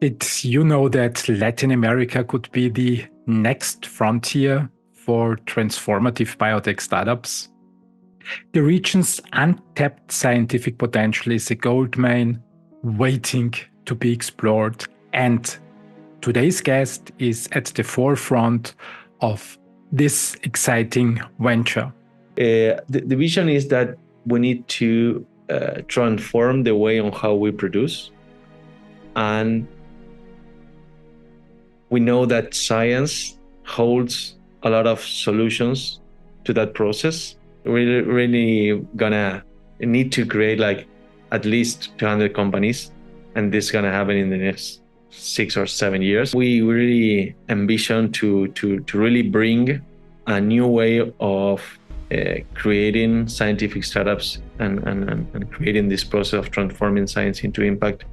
Did you know that Latin America could be the next frontier for transformative biotech startups? The region's untapped scientific potential is a goldmine waiting to be explored, and today's guest is at the forefront of this exciting venture. The vision is that we need to transform the way on how we produce, and we know that science holds a lot of solutions to that process. We're really gonna need to create like at least 200 companies, and this is gonna happen in the next 6 or 7 years. We really ambition to really bring a new way of creating scientific startups and creating this process of transforming science into impact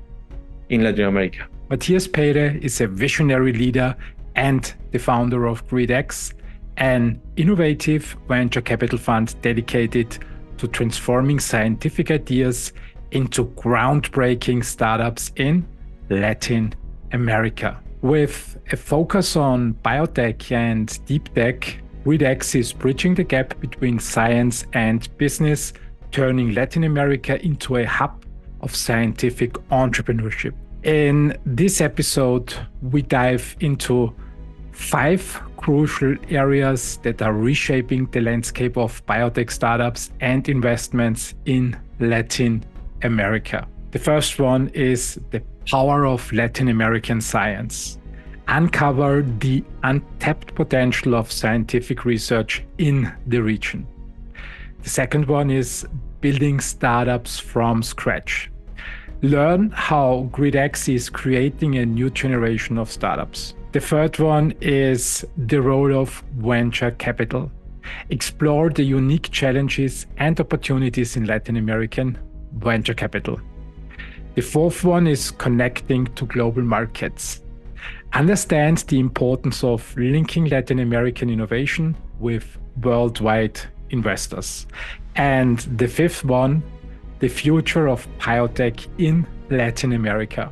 in Latin America. Matias Peire is a visionary leader and the founder of GreedX, an innovative venture capital fund dedicated to transforming scientific ideas into groundbreaking startups in Latin America. With a focus on biotech and deep tech, GreedX is bridging the gap between science and business, turning Latin America into a hub of scientific entrepreneurship. In this episode, we dive into 5 crucial areas that are reshaping the landscape of biotech startups and investments in Latin America. The first one is the power of Latin American science. Uncover the untapped potential of scientific research in the region. The second one is building startups from scratch. Learn how GreedX is creating a new generation of startups. The third one is the role of venture capital. Explore the unique challenges and opportunities in Latin American venture capital. The fourth one is connecting to global markets. Understand the importance of linking Latin American innovation with worldwide investors. And the fifth one, the future of biotech in Latin America.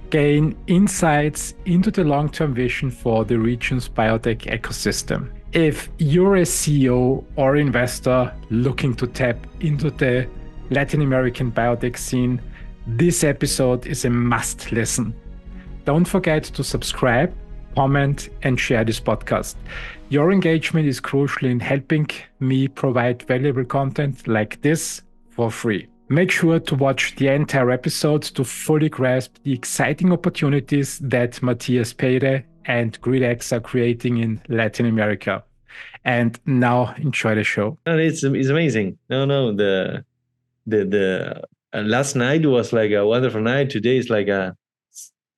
Gain insights into the long-term vision for the region's biotech ecosystem. If you're a CEO or investor looking to tap into the Latin American biotech scene, this episode is a must listen. Don't forget to subscribe, comment, and share this podcast. Your engagement is crucial in helping me provide valuable content like this for free. Make sure to watch the entire episode to fully grasp the exciting opportunities that Matias Peire and GreedX are creating in Latin America. And now enjoy the show. It's amazing. The last night was like a wonderful night. Today is like a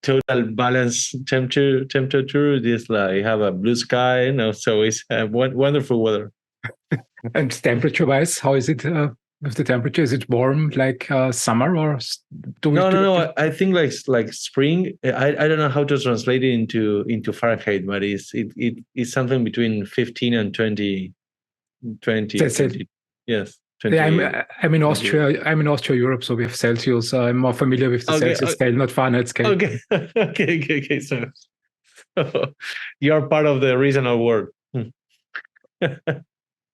total balance temperature. This like have a blue sky, so it's wonderful weather. And temperature-wise, how is it? With the temperature, is it warm like summer or No. I think like spring. I don't know how to translate it into Fahrenheit, but it's something between 15 and 20. Yes. 20, yeah, I'm in Austria. I'm in Austria, Europe, so we have Celsius. I'm more familiar with the Celsius scale, not Fahrenheit scale. Okay. So you're part of the regional world.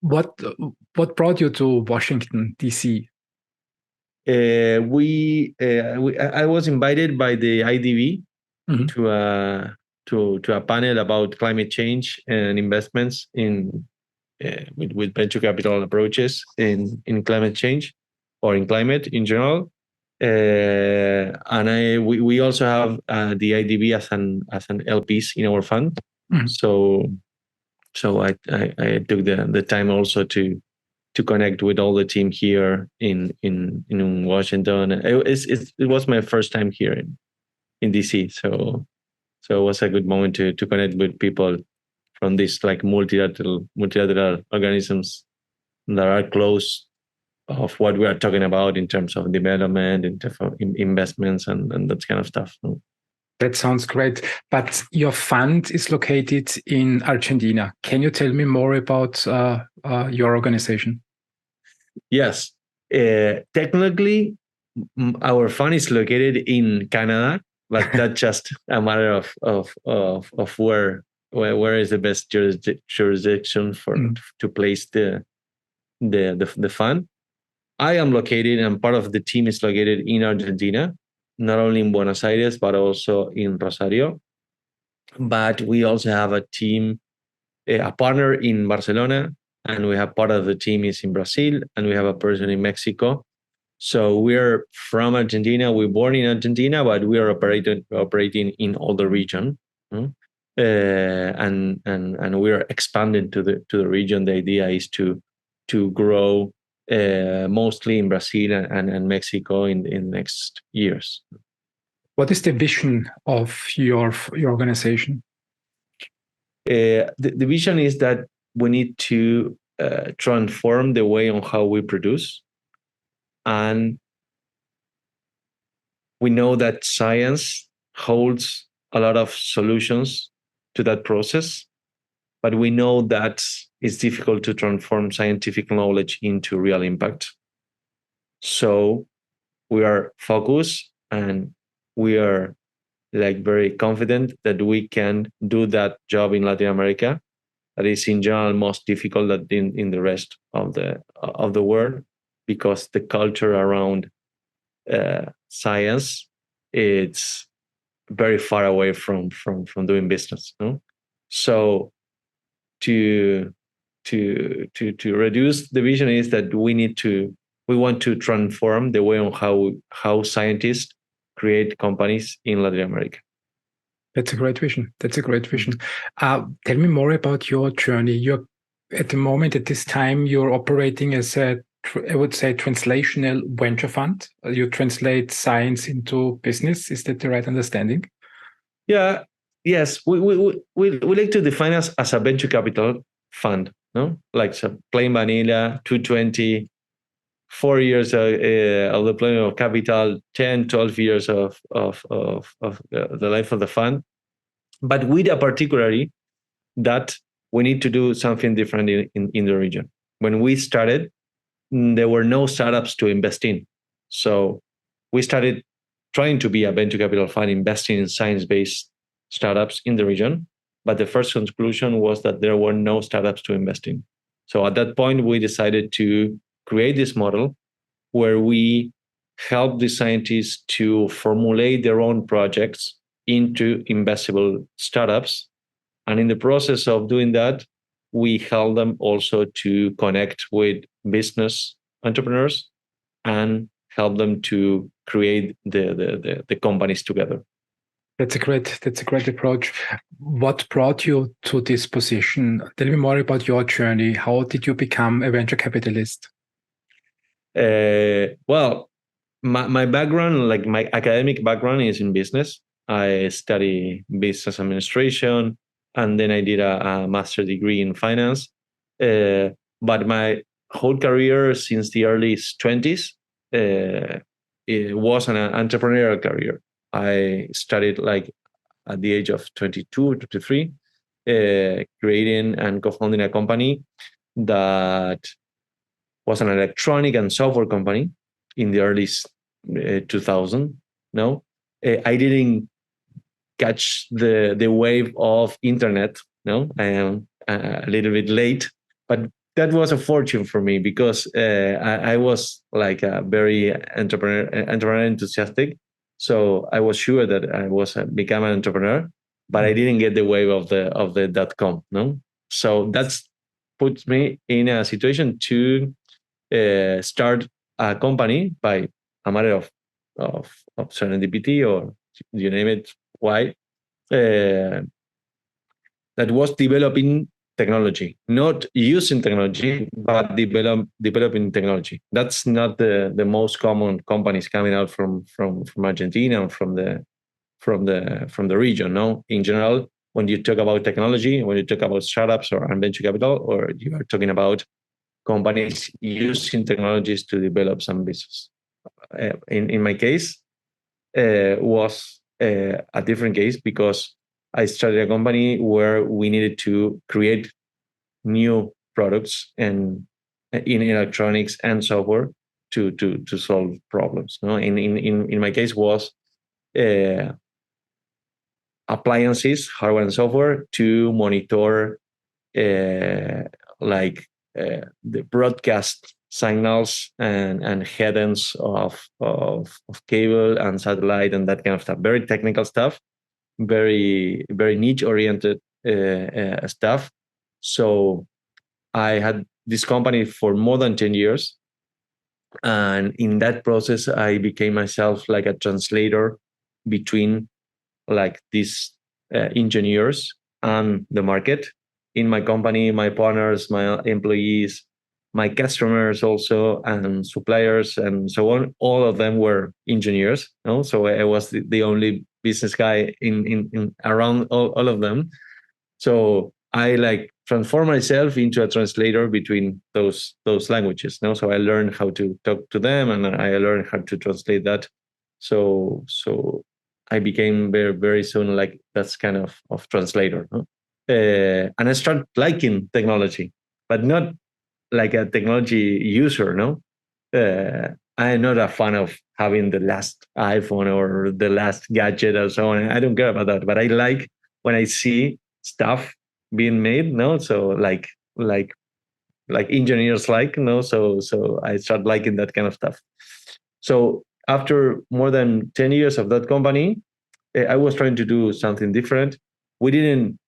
What brought you to Washington, D.C.? I was invited by the IDB to a panel about climate change and investments in with venture capital approaches in climate change or in climate in general. And we also have the IDB as an LPs in our fund. So I took the time also to connect with all the team here in Washington. It was my first time here in DC, so it was a good moment to connect with people from these like multilateral organisms that are close of what we are talking about in terms of development, in terms of investments, and that kind of stuff. That sounds great. But your fund is located in Argentina. Can you tell me more about your organization? Yes. Technically, our fund is located in Canada, but that's just a matter of where is the best jurisdiction for to place the fund. I am located, and part of the team is located in Argentina, not only in Buenos Aires but also in Rosario. But we also have a team, a partner in Barcelona, and we have part of the team is in Brazil, and we have a person in Mexico. So we're from Argentina. We're born in Argentina, but we are operating in all the region, and we are expanding to the region. The idea is to grow mostly in Brazil and Mexico in the next years. What is the vision of your organization? The vision is that we need to transform the way on how we produce, and we know that science holds a lot of solutions to that process, but we know that it's difficult to transform scientific knowledge into real impact. So we are focused, and we are very confident that we can do that job in Latin America. That is in general most difficult than in the rest of the world, because the culture around science, it's very far away from doing business. No? So to reduce the vision is that we want to transform the way on how scientists create companies in Latin America. That's a great vision. Tell me more about your journey. You're at the moment, at this time, you're operating as I would say, translational venture fund. You translate science into business. Is that the right understanding? Yeah. Yes. We like to define us as a venture capital fund. No, like plain vanilla, 220. 4 years of deployment of capital, 10, 12 years of the life of the fund. But with a particularity that we need to do something different in the region. When we started, there were no startups to invest in. So we started trying to be a venture capital fund investing in science-based startups in the region. But the first conclusion was that there were no startups to invest in. So at that point, we decided to create this model where we help the scientists to formulate their own projects into investable startups. And in the process of doing that, we help them also to connect with business entrepreneurs and help them to create the companies together. That's a great approach. What brought you to this position? Tell me more about your journey. How did you become a venture capitalist? Well, my background, like my academic background, is in business. I study business administration, and then I did a master's degree in finance. But my whole career since the early 20s, it was an entrepreneurial career. I started at the age of 22, 23, creating and co-founding a company that was an electronic and software company in the early 2000. No, I didn't catch the wave of internet. No, I am a little bit late, but that was a fortune for me because I was like a very entrepreneur enthusiastic. So I was sure that I was become an entrepreneur, but I didn't get the wave of the .com. No, so that's puts me in a situation to start a company by a matter of serendipity, or you name it, why, that was developing technology, not using technology, but developing technology. That's not the most common companies coming out from Argentina and from the region. No, in general, when you talk about technology, when you talk about startups or venture capital, or you are talking about companies using technologies to develop some business. In my case, was a different case because I started a company where we needed to create new products and in electronics and software to solve problems. No, in my case was appliances, hardware and software, to monitor the broadcast signals and headings of cable and satellite and that kind of stuff. Very technical stuff, very niche oriented stuff. So I had this company for more than 10 years. And in that process, I became myself like a translator between like these engineers and the market. In my company, my partners, my employees, my customers also, and suppliers and so on, all of them were engineers. So I was the only business guy in around all of them. So I like transform myself into a translator between those languages. So I learned how to talk to them, and I learned how to translate that. So I became very, very soon like that's kind of translator. And I started liking technology, but not like a technology user. I'm not a fan of having the last iPhone or the last gadget or so on. I don't care about that, but I like when I see stuff being made. So like engineers so I start liking that kind of stuff. So after more than 10 years of that company, I was trying to do something different. We didn't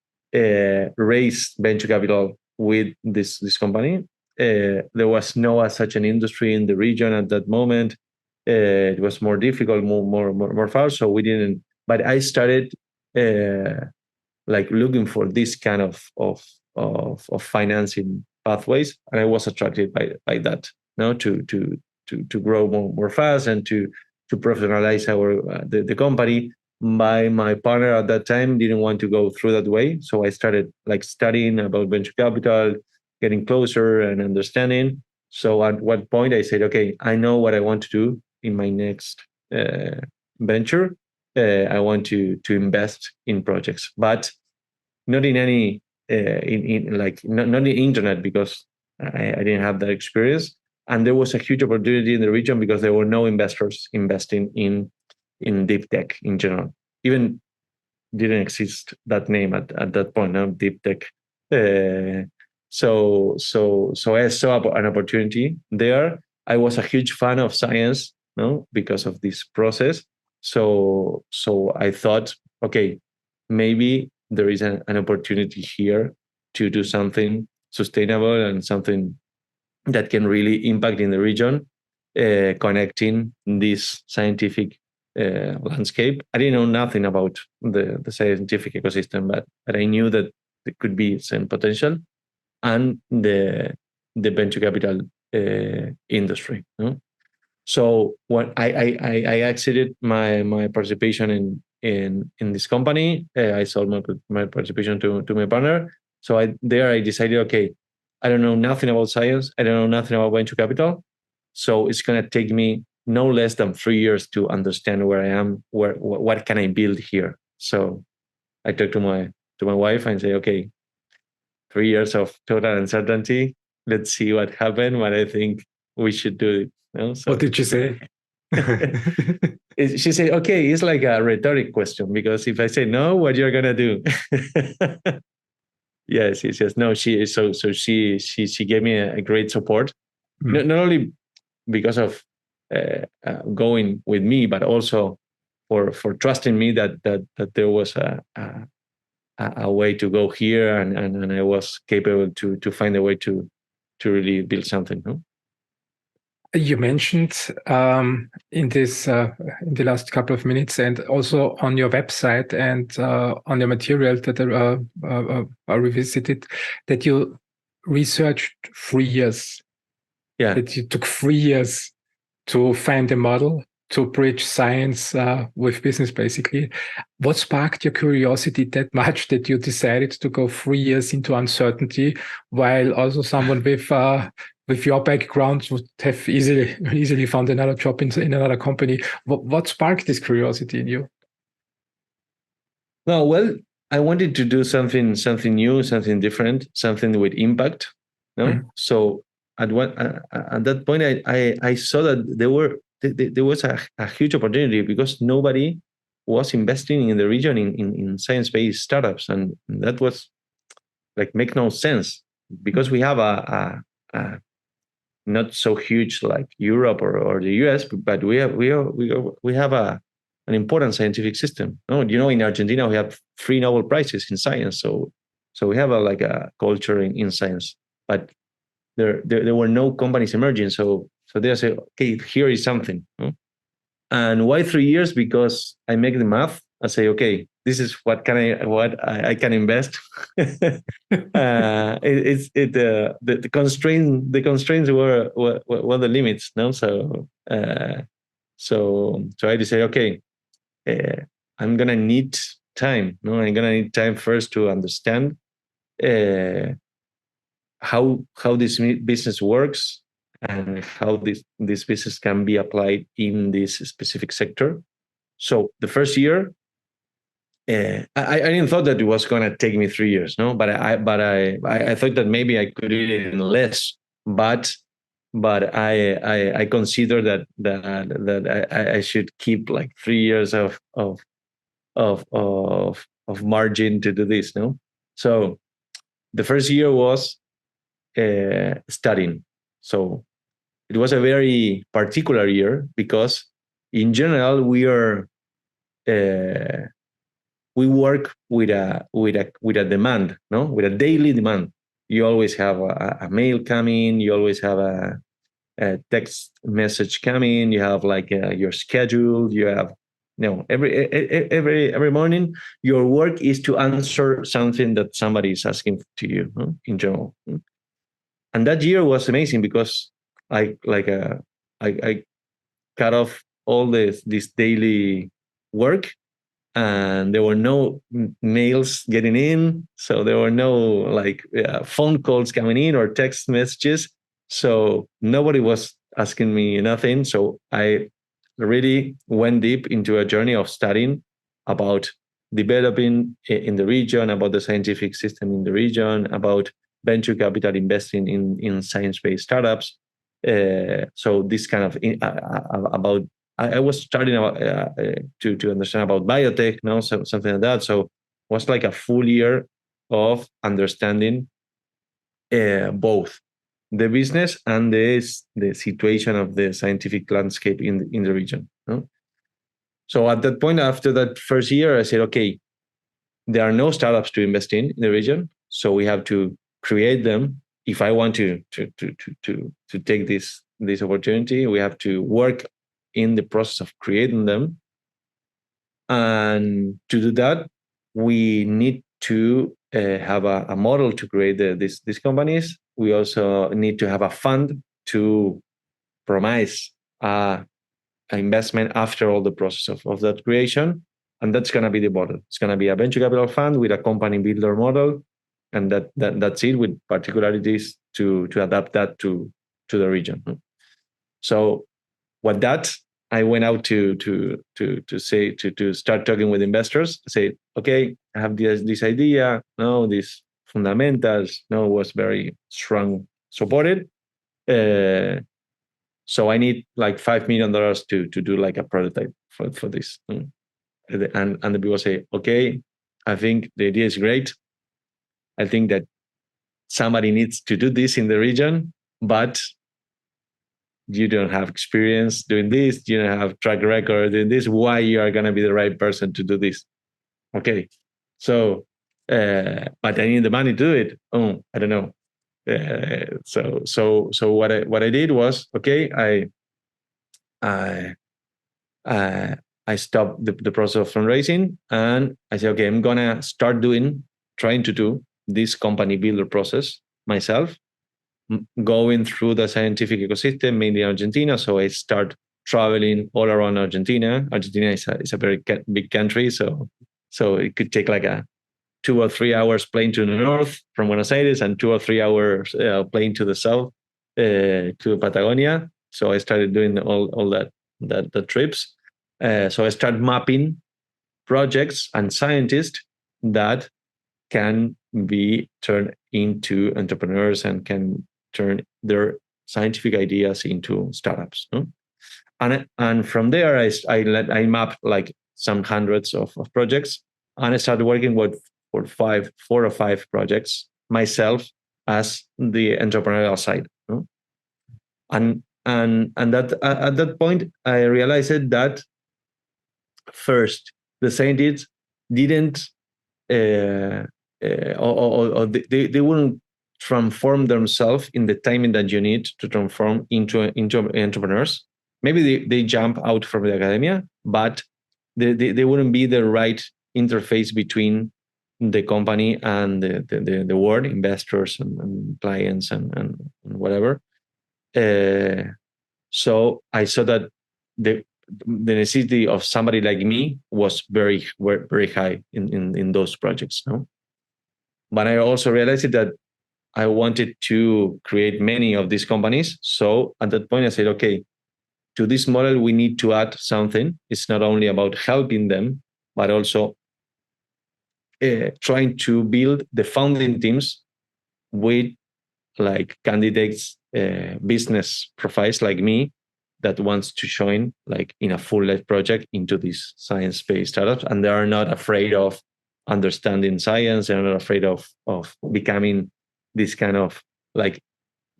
raise venture capital with this company. There was no such an industry in the region at that moment. It was more difficult, more far. So we didn't. But I started like looking for this kind of financing pathways, and I was attracted by that. To grow more fast and to professionalize the company. My partner at that time didn't want to go through that way, so I started like studying about venture capital, getting closer and understanding. So at what point I said, okay, I know what I want to do in my next venture. I want to invest in projects, but not in any not in internet, because I didn't have that experience. And there was a huge opportunity in the region because there were no investors investing in deep tech in general. Even didn't exist that name at that point. Deep tech. So I saw an opportunity there. I was a huge fan of science, because of this process. So I thought, okay, maybe there is an opportunity here to do something sustainable and something that can really impact in the region, connecting this scientific landscape. I didn't know nothing about the scientific ecosystem, but I knew that there could be some potential, and the venture capital industry. So when I exited my participation in this company, I sold my participation to my partner. So I decided, okay, I don't know nothing about science. I don't know nothing about venture capital. So it's going to take me no less than 3 years to understand where I am, what can I build here. So I talked to my wife and say, okay, 3 years of total uncertainty. Let's see what happened, but I think we should do it. So, what did you say? She said, okay, it's like a rhetoric question, because if I say no, what you're going to do? Yes, he says no. She gave me a great support, not only because of going with me, but also for trusting me that there was a way to go here, and I was capable to find a way to really build something. You mentioned in the last couple of minutes, and also on your website and on your material that are revisited, that you researched 3 years. Yeah. That you took 3 years to find a model to bridge science with business, basically. What sparked your curiosity that much that you decided to go 3 years into uncertainty, while also someone with your background would have easily found another job in another company? What sparked this curiosity in you? No, well, I wanted to do something new, something different, something with impact. So at that point, I saw that there was a huge opportunity, because nobody was investing in the region in science-based startups, and that was like make no sense because we have a not so huge like Europe or the US, but we have an important scientific system. No, in Argentina we have 3 Nobel Prizes in science, so we have like a culture in science. But there were no companies emerging, so they say, okay, here is something. And why 3 years? Because I make the math. I say, okay, this is what I can invest. The constraints were the limits. No, so I decided, okay, I'm gonna need time. No, I'm gonna need time first to understand how this business works and how this business can be applied in this specific sector. So the first year, I didn't thought that it was going to take me 3 years, no, but I thought that maybe I could do it in less, but I consider that I should keep like 3 years of margin to do this, no. So the first year was studying. So it was a very particular year because in general we work with a demand, no, with a daily demand. You always have a mail coming, you always have a text message coming, you have like your schedule, you have every morning your work is to answer something that somebody is asking to you, no? In general. And that year was amazing because I cut off all this daily work, and there were no mails getting in, so there were no like phone calls coming in or text messages, so nobody was asking me nothing. So I really went deep into a journey of studying about developing in the region, about the scientific system in the region, about venture capital investing in science-based startups. So this kind of about I was starting to understand about biotech, no, something like that. So it was like a full year of understanding both the business and the situation of the scientific landscape in the region. No? So at that point, after that first year, I said, okay, there are no startups to invest in the region, so we have to create them. If I want to take this opportunity, we have to work in the process of creating them. And to do that, we need to have a model to create these companies. We also need to have a fund to promise an investment after all the process of that creation. And that's going to be the model. It's going to be a venture capital fund with a company builder model. And that's it, with particularities to adapt that to the region. So what that, I went out to start talking with investors. Say, okay, I have this idea. No, these fundamentals. No, was very strong supported. So I need like $5 million to do like a prototype for this. And the people say, okay, I think the idea is great. I think that somebody needs to do this in the region, but you don't have experience doing this, you don't have track record doing this. Why you are going to be the right person to do this? Okay, so but I need the money to do it. Oh, I don't know. So what I did was, okay, I stopped the process of fundraising, and I said, okay, I'm gonna start trying to do this company builder process myself, going through the scientific ecosystem, mainly in Argentina. So I start traveling all around Argentina. Argentina is a very big country, so it could take like a 2 or 3 hours plane to the north from Buenos Aires and 2 or 3 hours plane to the south to Patagonia. So I started doing all the trips. So I started mapping projects and scientists that can be turned into entrepreneurs and can turn their scientific ideas into startups. No? And from there, I mapped like some hundreds of projects, and I started working with four or five projects myself as the entrepreneurial side. No? And that at that point I realized that first the scientists didn't or they wouldn't transform themselves in the timing that you need to transform into entrepreneurs. Maybe they jump out from the academia, but they wouldn't be the right interface between the company and the world, investors and clients and whatever. So I saw that the necessity of somebody like me was very high in those projects. No? But I also realized that I wanted to create many of these companies. So at that point I said, okay, to this model, we need to add something. It's not only about helping them, but also trying to build the founding teams with like candidates, business profiles like me that wants to join like in a full life project into these science-based startups. And they are not afraid of understanding science. They're not afraid of becoming this kind of like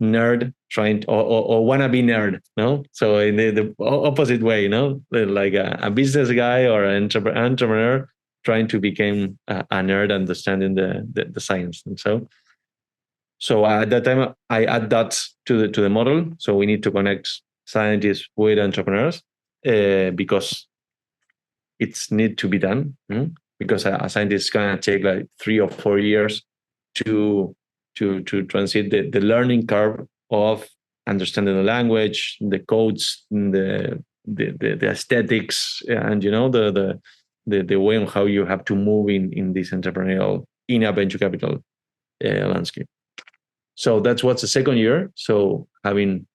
nerd trying to, or wannabe nerd, no? So in the opposite way, no? Like a business guy or an entrepreneur trying to become a nerd, understanding the science. And so at that time I add that to the model. So we need to connect scientists with entrepreneurs because it's need to be done. Because a scientist is gonna take like 3 or 4 years to transit the learning curve of understanding the language, the codes, the aesthetics, and the way on how you have to move in this entrepreneurial in a venture capital landscape. So that's what's the second year. So having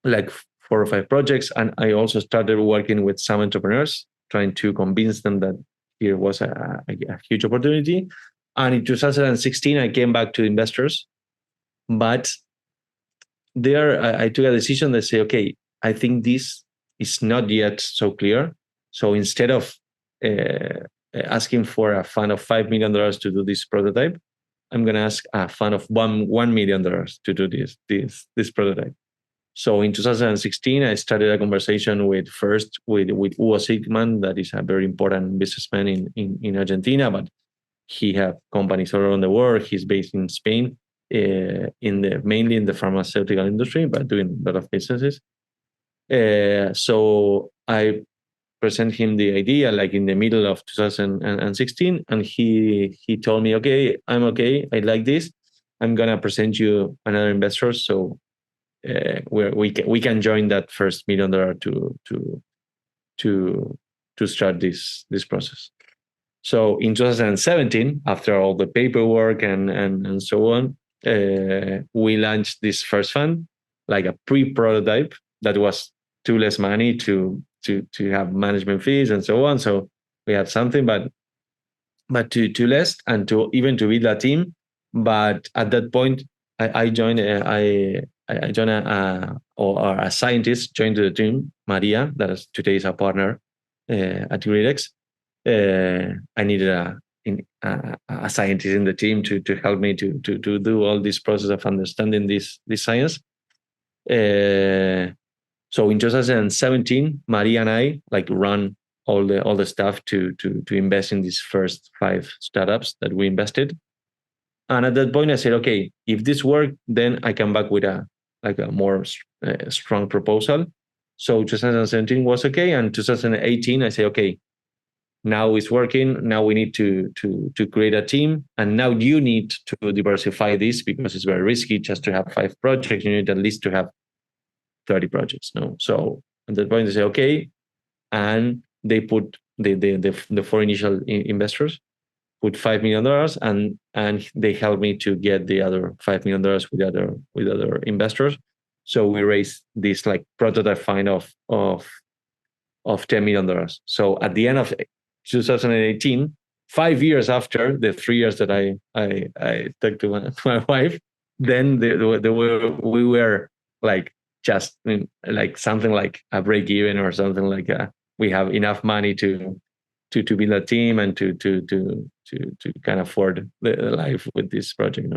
like 4 or 5 projects, and I also started working with some entrepreneurs, trying to convince them that here was a huge opportunity. And in 2016, I came back to investors, but there I took a decision that say, okay, I think this is not yet so clear. So instead of asking for a fund of $5 million to do this prototype, I'm going to ask a fund of $1 million to do this prototype. So in 2016, I started a conversation with Hugo Sigman, that is a very important businessman in Argentina, but he has companies all around the world. He's based in Spain, mainly in the pharmaceutical industry, but doing a lot of businesses. So I present him the idea like in the middle of 2016, and he told me, okay, I'm okay, I like this. I'm gonna present you another investor, so we can join that first $1 million to start this process. So in 2017, after all the paperwork and so on, we launched this first fund, like a pre-prototype that was too less money to have management fees and so on. So we had something, but too less, and to build a team. But at that point, I joined. I joined a scientist joined the team, Maria, that is today is a partner at GridX. I needed a scientist in the team to help me to do all this process of understanding this science. So in 2017, Maria and I like run all the stuff to invest in these first 5 startups that we invested. And at that point, I said, okay, if this worked, then I come back with a more strong proposal. So 2017 was okay, and 2018, I say, okay, now it's working. Now we need to create a team, and now you need to diversify this because it's very risky just to have 5 projects. You need at least to have 30 projects. No, so at that point they say okay, and they put the 4 initial investors put $5 million, and they helped me to get the other $5 million with other investors. So we raised this like prototype fund of $10 million. So at the end of 2018, 5 years after the 3 years that I talked to my wife, then we were like just like something like a break even or something like we have enough money to to build a team and to kind of afford the life with this project.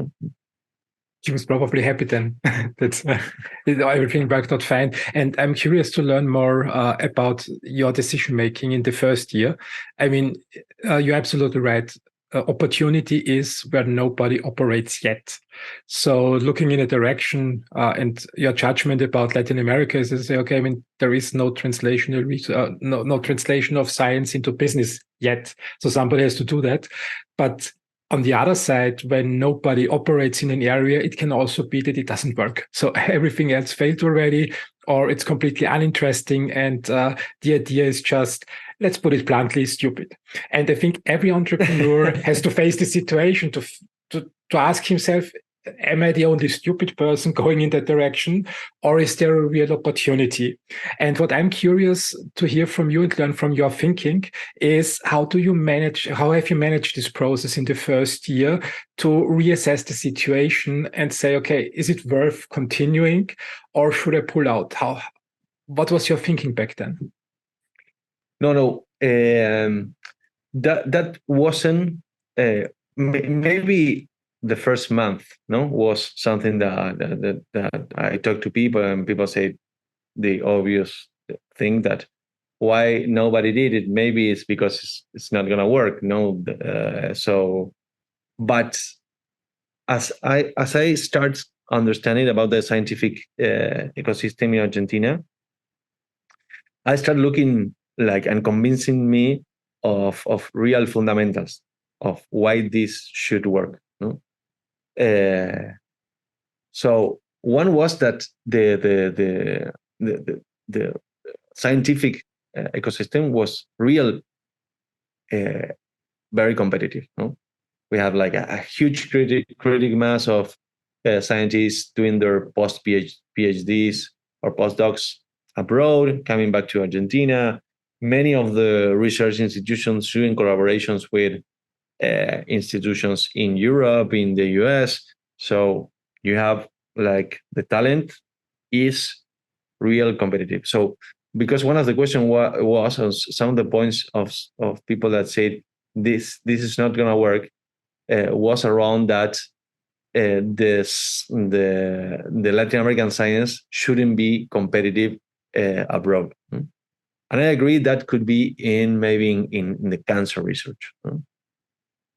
She was probably happy then that everything worked out fine. And I'm curious to learn more about your decision making in the first year. I mean, you're absolutely right. Opportunity is where nobody operates yet. So looking in a direction and your judgment about Latin America is to say, okay, I mean, there is no translation of science into business yet. So somebody has to do that. But on the other side, when nobody operates in an area, it can also be that it doesn't work. So everything else failed already, or it's completely uninteresting. And the idea is just, let's put it bluntly, stupid. And I think every entrepreneur has to face the situation to ask himself, am I the only stupid person going in that direction, or is there a real opportunity? And what I'm curious to hear from you and learn from your thinking is how have you managed this process in the first year to reassess the situation and say, okay, is it worth continuing or should I pull out? What was your thinking back then? No. That wasn't maybe the first month. Was something that I talked to people and people say the obvious thing that why nobody did it. Maybe it's because it's not gonna work. But as I start understanding about the scientific ecosystem in Argentina, I start looking and convincing me of real fundamentals of why this should work. So one was that the scientific ecosystem was very competitive. We have a huge critic mass of scientists doing their post PhDs or postdocs abroad, coming back to Argentina. Many of the research institutions doing collaborations with institutions in Europe, in the US. So you have the talent is real competitive. So because one of the questions was on some of the points of people that said this is not going to work was around that the Latin American science shouldn't be competitive abroad. And I agree that could be maybe in the cancer research.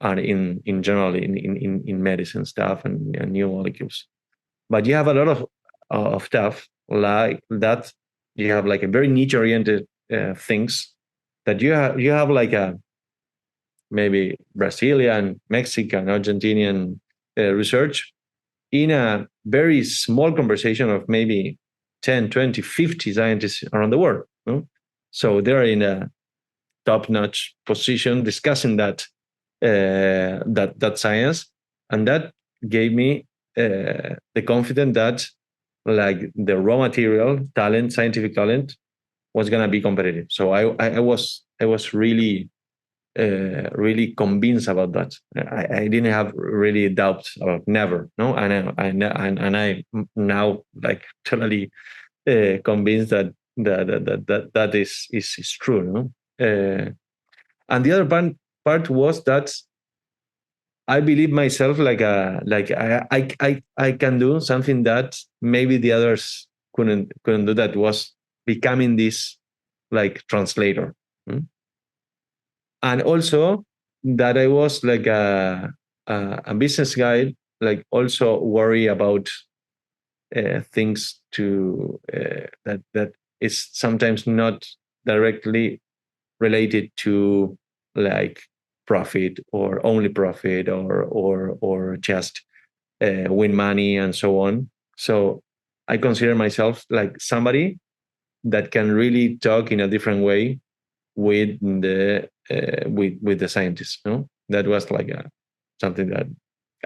And in general in medicine stuff and new molecules, but you have a lot of stuff like that. You have a very niche oriented things that you have a maybe Brazilian, Mexican, Argentinian research in a very small conversation of maybe 10, 20, 50 scientists around the world. So they're in a top-notch position discussing that science, and that gave me the confidence that the raw material talent, scientific talent, was gonna be competitive. So I was really convinced about that. I didn't have really doubts about never. And I now totally convinced that is true. And the other part was that I believe myself I can do something that maybe the others couldn't do. That was becoming this translator, and also that I was a business guy, also worry about things that is sometimes not directly related to profit or only profit or just win money and so on. So I consider myself somebody that can really talk in a different way with the scientists. That was something that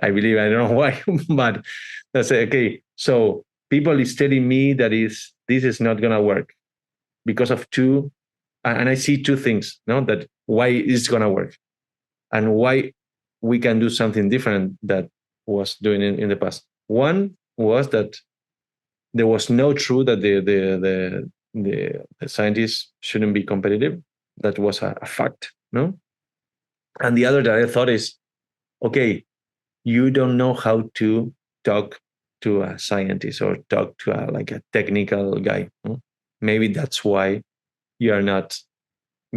I believe, I don't know why, but that's okay. So people is telling me that this is not gonna work because of two, and I see two things. That why it's gonna work, and why we can do something different that was doing in the past. One was that there was no truth that the scientists shouldn't be competitive. That was a fact. no? And the other that I thought is, okay, you don't know how to talk to a scientist or talk to like a technical guy. No? Maybe that's why you are not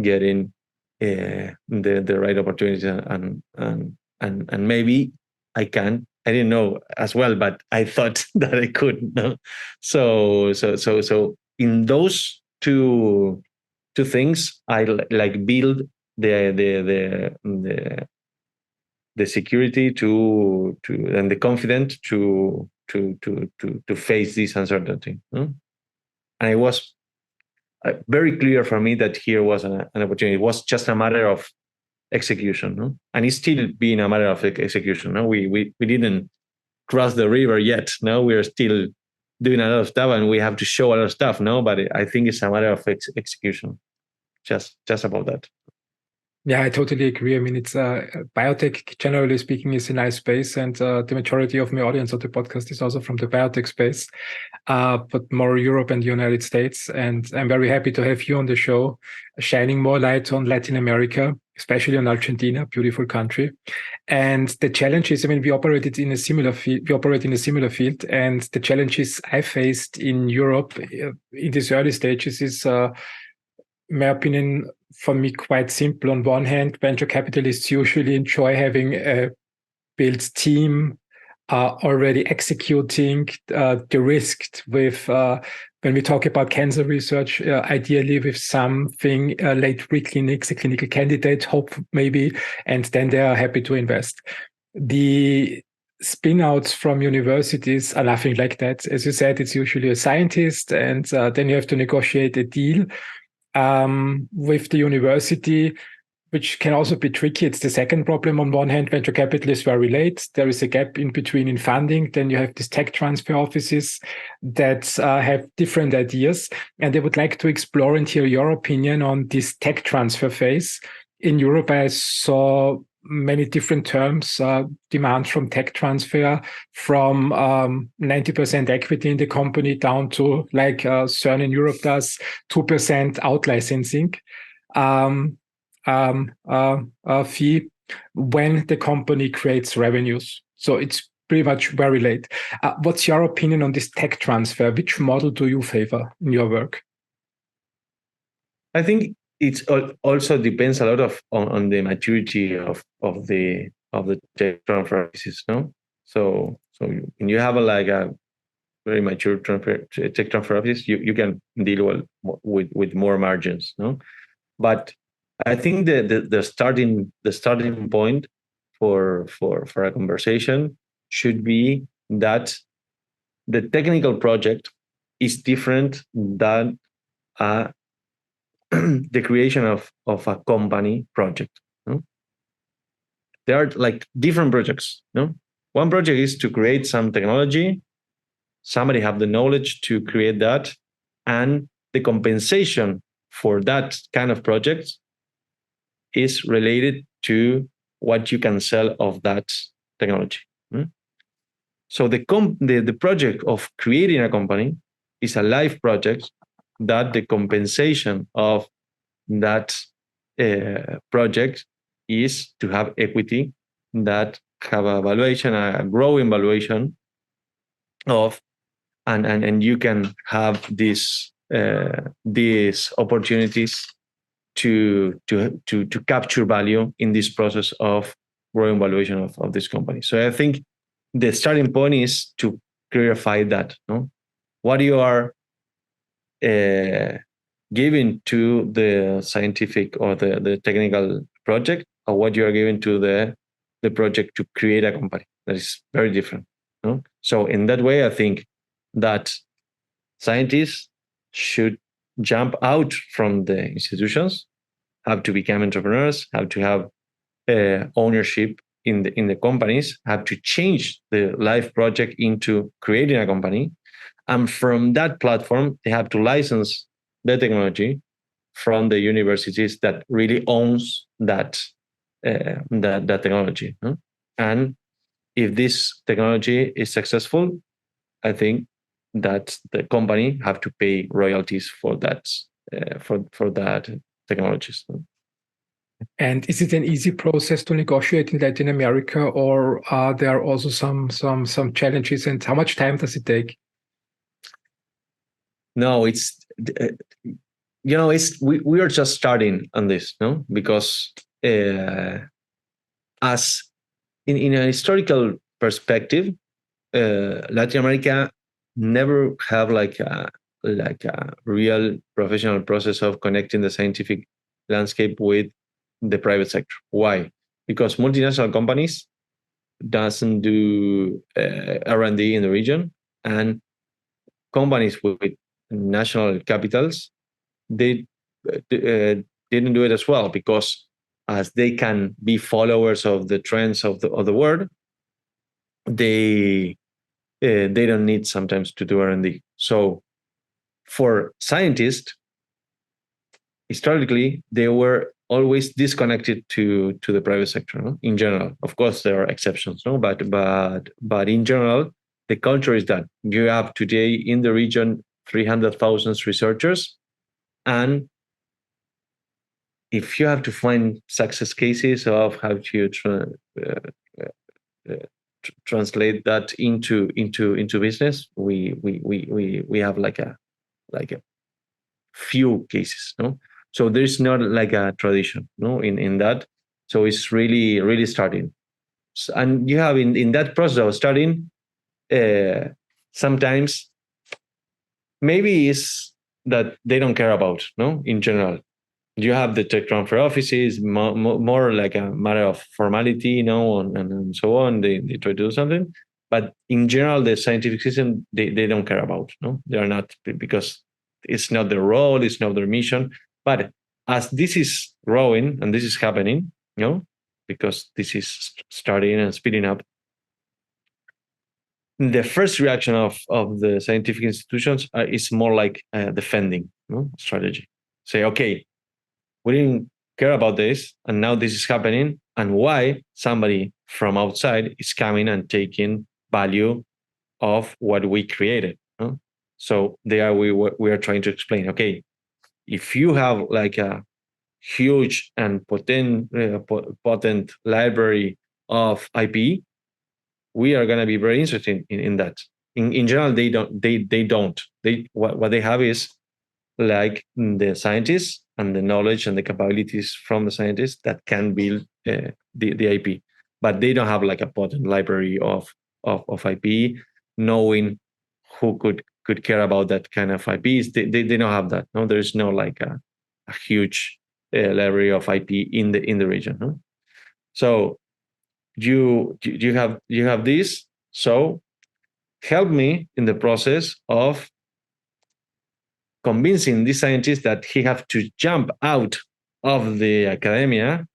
getting the right opportunities, and maybe I didn't know as well, but I thought that I could. No? So in those two things, I like build the security to and the confidence to face this uncertainty. No? And it was very clear for me that here was an opportunity. It was just a matter of execution, no? And it's still being a matter of execution. No, we didn't cross the river yet. No, we are still doing a lot of stuff, and we have to show a lot of stuff. No, but I think it's a matter of execution. Just about that. Yeah, I totally agree. I mean, it's biotech, generally speaking, is a nice space, and the majority of my audience of the podcast is also from the biotech space, but more Europe and the United States. And I'm very happy to have you on the show, shining more light on Latin America, especially on Argentina, beautiful country. And the challenge is, I mean, we operate in a similar field, and the challenges I faced in Europe in these early stages is, in my opinion, for me, quite simple. On one hand, venture capitalists usually enjoy having a built team already executing, de-risked with, when we talk about cancer research, ideally with something late preclinics, a clinical candidate, hope maybe, and then they are happy to invest. The spin-outs from universities are nothing like that. As you said, it's usually a scientist, and then you have to negotiate a deal with the university, which can also be tricky. It's the second problem. On one hand, venture capital is very late. There is a gap in between in funding. Then you have these tech transfer offices that have different ideas. And they would like to explore and hear your opinion on this tech transfer phase. In Europe, I saw many different terms, demand from tech transfer, from 90% equity in the company down to like CERN in Europe does, 2% out licensing fee when the company creates revenues. So it's pretty much very late. What's your opinion on this tech transfer? Which model do you favor in your work? I think it also depends a lot on the maturity of the tech transfer offices, no? So when you have a very mature tech transfer office, you can deal with more margins, no? But I think the starting point for a conversation should be that the technical project is different than the creation of a company project. No? There are like different projects. No? One project is to create some technology. Somebody have the knowledge to create that, and the compensation for that kind of project is related to what you can sell of that technology. So the project of creating a company is a live project that the compensation of that project is to have equity that have a valuation, a growing valuation of, and you can have these opportunities to capture value in this process of growing valuation of this company. So I think the starting point is to clarify that, no? What you are giving to the scientific or the technical project, or what you are giving to the project to create a company. That is very different. No? So in that way, I think that scientists should jump out from the institutions, have to become entrepreneurs, have to have ownership in the companies, have to change the live project into creating a company. And from that platform, they have to license the technology from the universities that really owns that technology. And if this technology is successful, I think that the company have to pay royalties for that for that technologies. And is it an easy process to negotiate in Latin America, or are there also some challenges? And how much time does it take? No, it's it's we are just starting on this, no, because as in a historical perspective, Latin America never have like a real professional process of connecting the scientific landscape with the private sector. Why? Because multinational companies doesn't do R&D in the region, and companies with national capitals, they didn't do it as well, because as they can be followers of the trends of the world, they don't need sometimes to do R&D. So for scientists, historically, they were always disconnected to the private sector, no? In general. Of course, there are exceptions, no? But in general, the culture is that you have today in the region 300,000 researchers, and if you have to find success cases of how to translate that into business, we have like a few cases, no. So there's not like a tradition, no, in that. So it's really starting, and you have in that process of starting, sometimes maybe it's that they don't care about, no, in general. You have the tech transfer offices, more like a matter of formality, and so on. They try to do something, but in general, the scientific system, they don't care about, no, they are not, because it's not their role, it's not their mission. But as this is growing and this is happening, because this is starting and speeding up, the first reaction of the scientific institutions is more like defending, strategy. Say, okay, we didn't care about this, and now this is happening, and why somebody from outside is coming and taking value of what we created. So there we are trying to explain, okay, if you have like a huge and potent library of IP, we are going to be very interested in that. In general, they don't. What they have is like the scientists and the knowledge and the capabilities from the scientists that can build the IP, but they don't have like a potent library of IP, knowing who could care about that kind of IPs. They don't have that. No, there's no like a huge library of IP in the region. No? So you have this. So help me in the process of convincing this scientist that he have to jump out of the academia.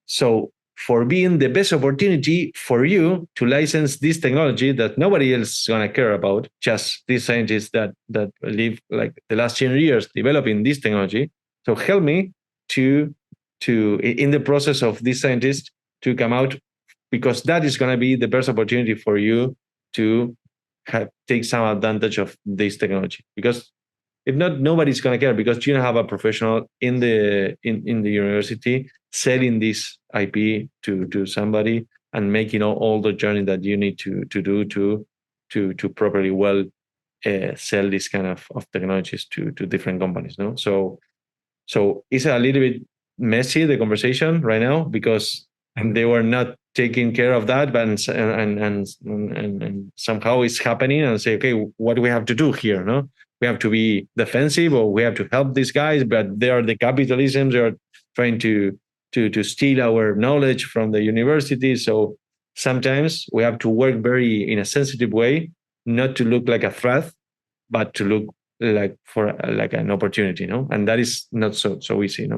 So for being the best opportunity for you to license this technology that nobody else is gonna care about, just these scientists that live like the last 10 years developing this technology. So help me to in the process of this scientist to come out, because that is gonna be the best opportunity for you to take some advantage of this technology. Because if not, nobody's gonna care, because you don't have a professional in the university selling this IP to somebody and making all the journey that you need to do to properly well sell this kind of technologies to different companies. No, so it's a little bit messy, the conversation right now, because they were not taking care of that, but and somehow it's happening, and say, okay, what do we have to do here? No, we have to be defensive, or we have to help these guys, but they are the capitalisms. They are trying to steal our knowledge from the university. So sometimes we have to work very in a sensitive way, not to look like a threat, but to look like for like an opportunity, and that is not so easy,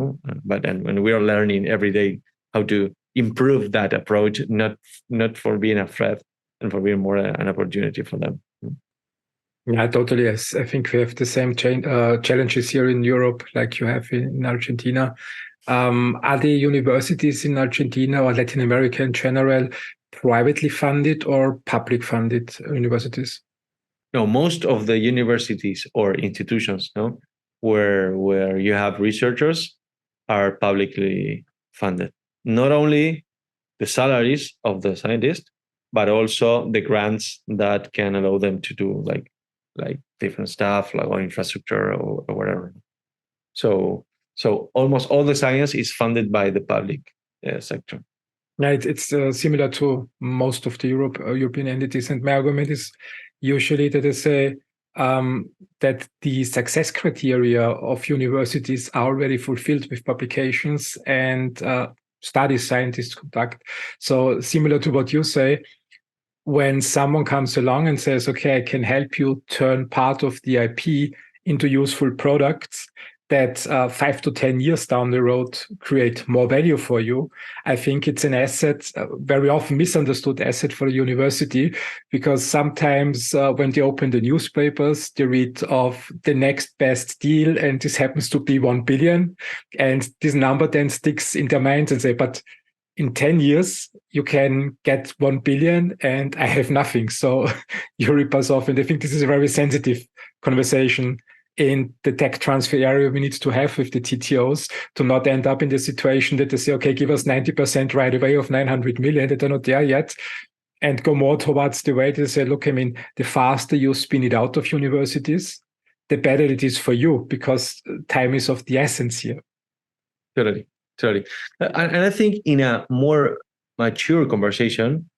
but when we are learning every day how to improve that approach, not for being a threat, and for being more an opportunity for them. Yeah, totally. Yes, I think we have the same challenges here in Europe, like you have in Argentina. Are the universities in Argentina or Latin America in general privately funded or public funded universities? No, most of the universities or institutions, where you have researchers, are publicly funded. Not only the salaries of the scientists, but also the grants that can allow them to do like different stuff, like or infrastructure or whatever. So almost all the science is funded by the public sector. Yeah, it's similar to most of the European entities. And my argument is usually that they say that the success criteria of universities are already fulfilled with publications and studies scientists conduct. So similar to what you say, when someone comes along and says, okay, I can help you turn part of the IP into useful products that 5 to 10 years down the road create more value for you, I think it's an asset, very often misunderstood asset for a university, because sometimes when they open the newspapers, they read of the next best deal, and this happens to be 1 billion. And this number then sticks in their minds and say, but in 10 years, you can get 1 billion and I have nothing. So you rip us off. And I think this is a very sensitive conversation in the tech transfer area we need to have with the TTOs to not end up in the situation that they say, okay, give us 90% right away of 900 million. That they're not there yet. And go more towards the way they say, look, I mean, the faster you spin it out of universities, the better it is for you, because time is of the essence here. Totally. And I think in a more mature conversation,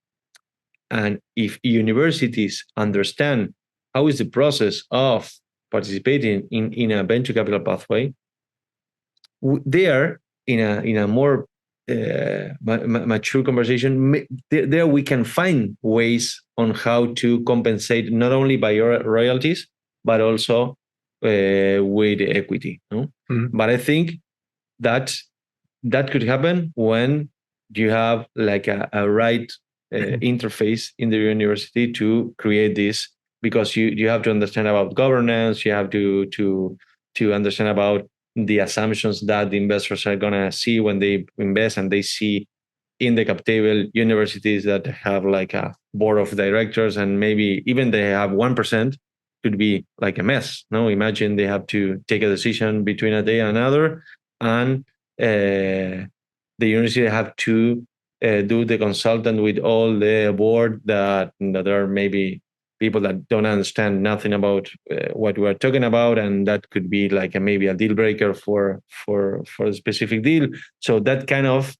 and if universities understand how is the process of participating in a venture capital pathway, they are in a more mature conversation. There we can find ways on how to compensate not only by your royalties, but also with equity. No? Mm-hmm. But I think that could happen when you have like a right interface in the university to create this, because you have to understand about governance, you have to understand about the assumptions that the investors are going to see when they invest, and they see in the cap table universities that have like a board of directors and maybe even they have 1% could be like a mess. No, imagine they have to take a decision between a day and another, and the university have to do the consultant with all the board that are maybe people that don't understand nothing about what we're talking about, and that could be like maybe a deal breaker for a specific deal. So that kind of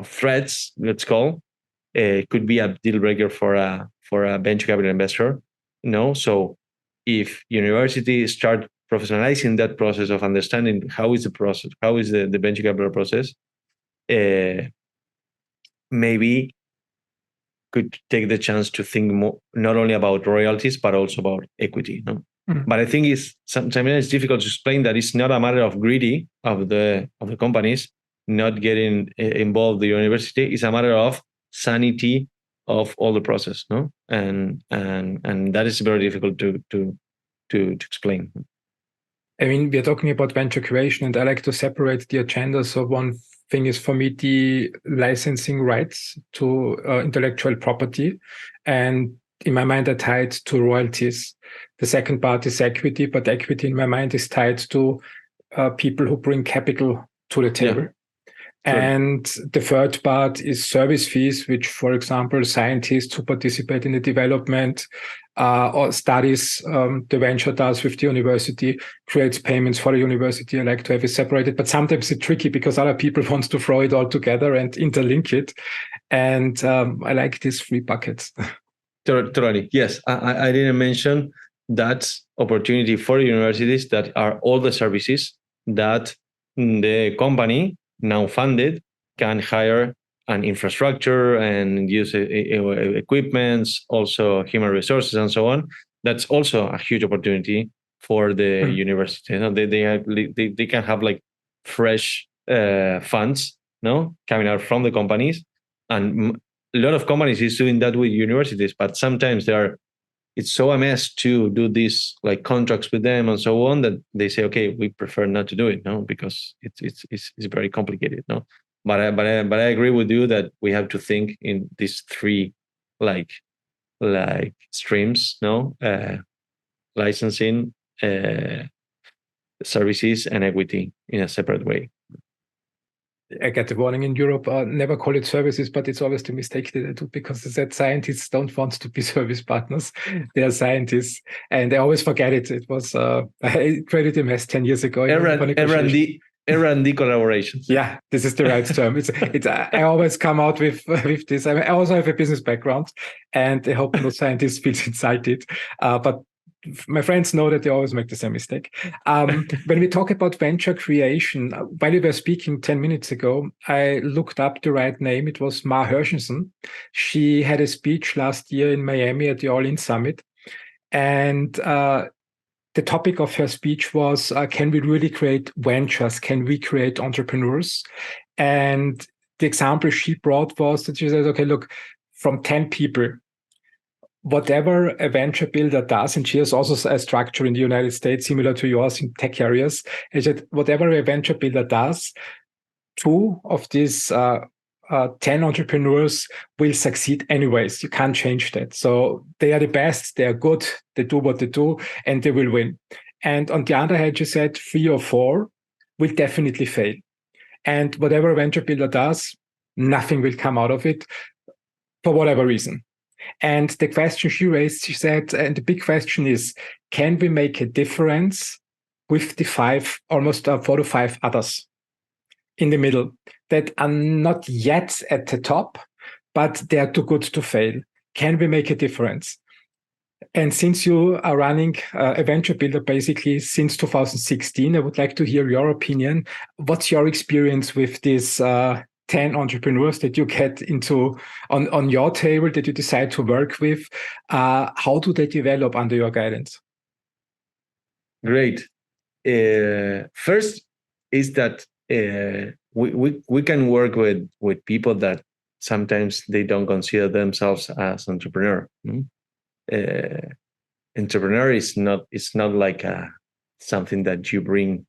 threats, let's call, could be a deal breaker for a venture capital investor. So if universities start professionalizing that process of understanding how is the process, how is the venture capital process, maybe could take the chance to think more, not only about royalties, but also about equity. No? Mm-hmm. But I think sometimes it's difficult to explain that it's not a matter of greedy of the companies not getting involved the university. It's a matter of sanity of all the process, no? And that is very difficult to explain. I mean, we're talking about venture creation, and I like to separate the agenda. So one thing is for me the licensing rights to intellectual property, and in my mind are tied to royalties. The second part is equity, but equity in my mind is tied to people who bring capital to the table. Yeah. And the third part is service fees, which, for example, scientists who participate in the development or studies the venture does with the university creates payments for the university. I like to have it separated, but sometimes it's tricky because other people want to throw it all together and interlink it. And I like these three buckets. Totally. Yes. I didn't mention that opportunity for universities that are all the services that the company now funded can hire an infrastructure and use equipments, also human resources and so on. That's also a huge opportunity for the university. They can have like fresh funds, coming out from the companies, and a lot of companies is doing that with universities. But sometimes it's so a mess to do these like contracts with them and so on that they say, okay, we prefer not to do it, because it's very complicated, But I agree with you that we have to think in these three like streams, licensing, services and equity in a separate way. I get the warning in Europe, never call it services, but it's always the mistake that I do, because they said scientists don't want to be service partners. They are scientists, and they always forget it. It was, I created a mess 10 years ago. R&D collaborations. Yeah, this is the right term. I always come out with this. I also have a business background, and I hope no scientist feels insulted. But my friends know that they always make the same mistake. When we talk about venture creation, while you were speaking 10 minutes ago, I looked up the right name. It was Ma Hershenson. She had a speech last year in Miami at the All In Summit. And the topic of her speech was, can we really create ventures? Can we create entrepreneurs? And the example she brought was that she said, okay, look, from 10 people, whatever a venture builder does, and she has also a structure in the United States similar to yours in tech areas, is that whatever a venture builder does, 2 of these 10 entrepreneurs will succeed anyways. You can't change that. So they are the best, they are good, they do what they do, and they will win. And on the other hand, she said 3 or 4 will definitely fail. And whatever a venture builder does, nothing will come out of it for whatever reason. And the question she raised, she said, and the big question is, can we make a difference with the almost 4 to 5 others in the middle that are not yet at the top, but they are too good to fail? Can we make a difference? And since you are running a venture builder basically since 2016, I would like to hear your opinion. What's your experience with this 10 entrepreneurs that you get into on your table, that you decide to work with? How do they develop under your guidance? Great. First is that we can work with people that sometimes they don't consider themselves as entrepreneur. Entrepreneur is not like something that you bring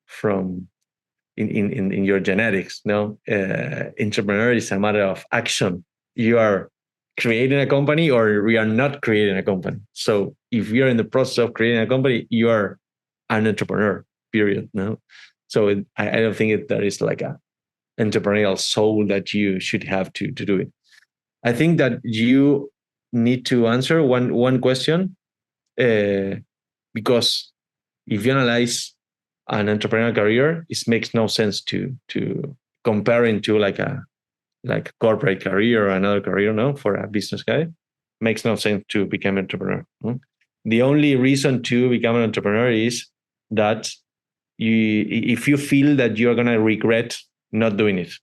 from in your genetics. No, entrepreneur is a matter of action. You are creating a company, or we are not creating a company. So if you're in the process of creating a company, you are an entrepreneur, period. No, so I don't think there is like a entrepreneurial soul that you should have to do it. I think that you need to answer one question, because if you analyze an entrepreneurial career, it makes no sense to compare into like a corporate career or another career. No, for a business guy, makes no sense to become an entrepreneur. The only reason to become an entrepreneur is that if you feel that you're gonna regret not doing it.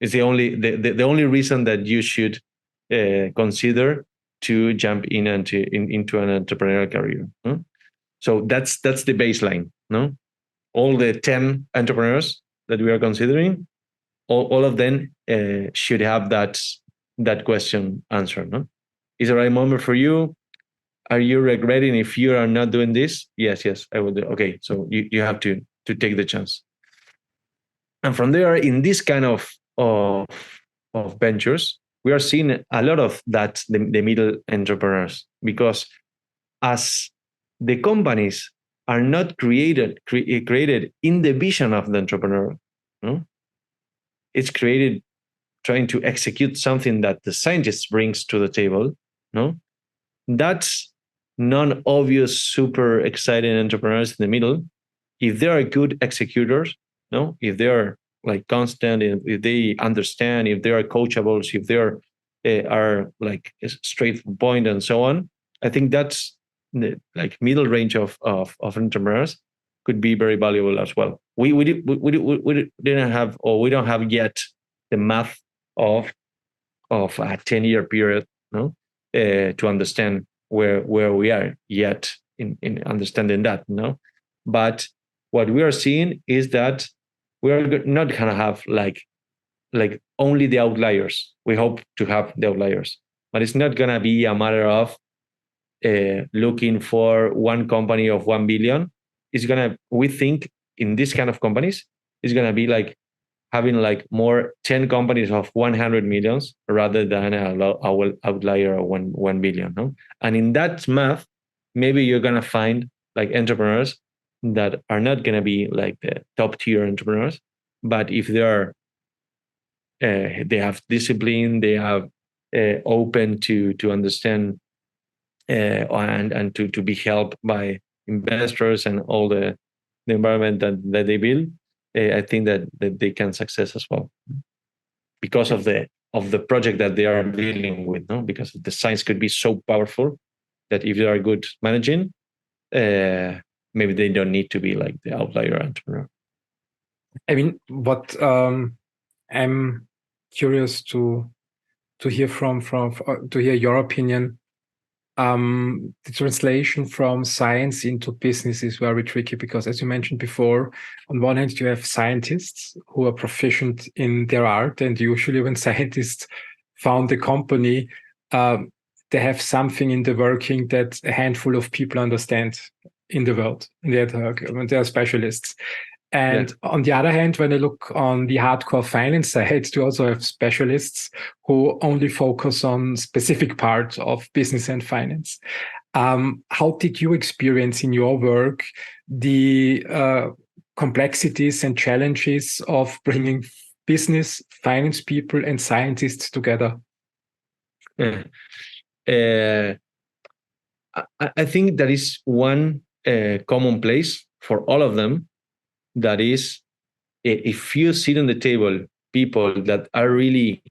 It's the only reason that you should consider to jump into an entrepreneurial career. So that's the baseline. No, all the 10 entrepreneurs that we are considering, all of them should have that question answered. No, is the right moment for you? Are you regretting if you are not doing this? Yes, I will do. Okay, so you have to take the chance. And from there, in this kind of ventures, we are seeing a lot of that, the middle entrepreneurs, because as the companies are not created in the vision of the entrepreneur, it's created trying to execute something that the scientist brings to the table. That's non-obvious, super exciting entrepreneurs in the middle. If they are good executors, if they are like constant, if they understand, if they are coachable, if they are like straight point and so on, I think that's the like middle range of entrepreneurs could be very valuable as well. We didn't have, or we don't have yet the math of a 10-year period, to understand where we are yet in understanding that, But what we are seeing is that we are not gonna have like only the outliers. We hope to have the outliers, but it's not gonna be a matter of looking for one company of 1 billion. We think in this kind of companies, it's gonna be like having like more 10 companies of 100 millions rather than an outlier of 1 billion. And in that math, maybe you're gonna find like entrepreneurs that are not going to be like the top tier entrepreneurs, but if they have discipline, they have open to understand and to be helped by investors and all the environment that they build, I think that they can success as well because of the project that they are dealing with. No, because the science could be so powerful that if you are good managing, maybe they don't need to be like the outlier entrepreneur. I mean, what I'm curious to hear to hear your opinion. The translation from science into business is very tricky because, as you mentioned before, on one hand, you have scientists who are proficient in their art, and usually when scientists found a company, they have something in the working that a handful of people understand in the world. They are specialists. And on the other hand, when I look on the hardcore finance side, you also have specialists who only focus on specific parts of business and finance. How did you experience in your work the complexities and challenges of bringing business, finance people, and scientists together? I think there is one common place for all of them. That is, if you sit on the table people that are really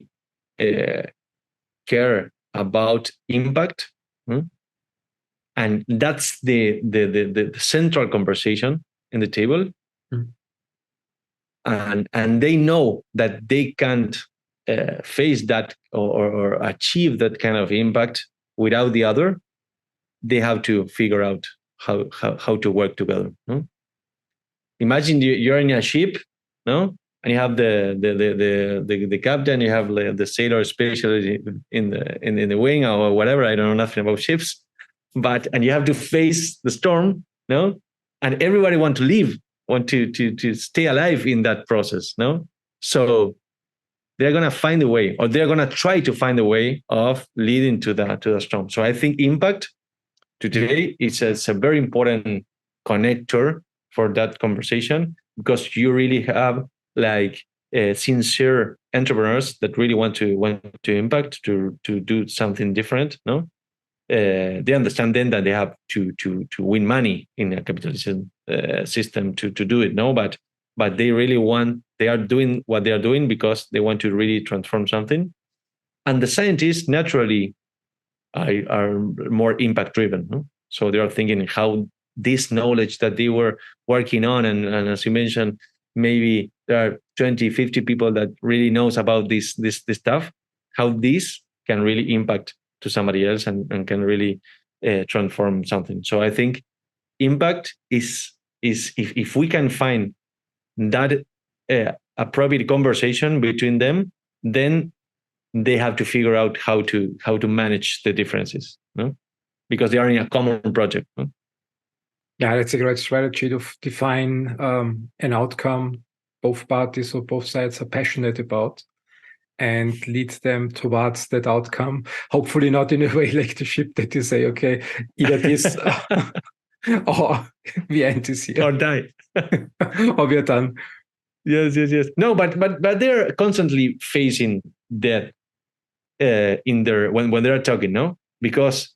care about impact, and that's the central conversation in the table, and they know that they can't face that or achieve that kind of impact without the other, they have to figure out how to work together. Imagine you're in a ship, no, and you have the captain, you have the sailor specialist in the wing or whatever. I don't know nothing about ships, and you have to face the storm, no, and everybody want to stay alive in that process, no. So they're gonna find a way, or they're gonna try to find a way of leading to the storm. So I think impact today is a very important connector for that conversation, because you really have like sincere entrepreneurs that really want to impact, to do something different. No, they understand then that they have to win money in a capitalism system to do it. No, but they really they are doing what they are doing because they want to really transform something. And the scientists naturally are more impact driven. No? So they are thinking how this knowledge that they were working on, and as you mentioned, maybe there are 20, 50 people that really knows about this stuff, how this can really impact to somebody else and can really transform something. So I think impact is if we can find that appropriate conversation between them, then they have to figure out how to manage the differences, no? Because they are in a common project. No? Yeah, that's a great strategy to define an outcome both parties or both sides are passionate about and lead them towards that outcome. Hopefully not in a way like the ship that you say, okay, either this or we end this here. Or die. Or we are done. Yes. No, but they're constantly facing that in their when they're talking, no? Because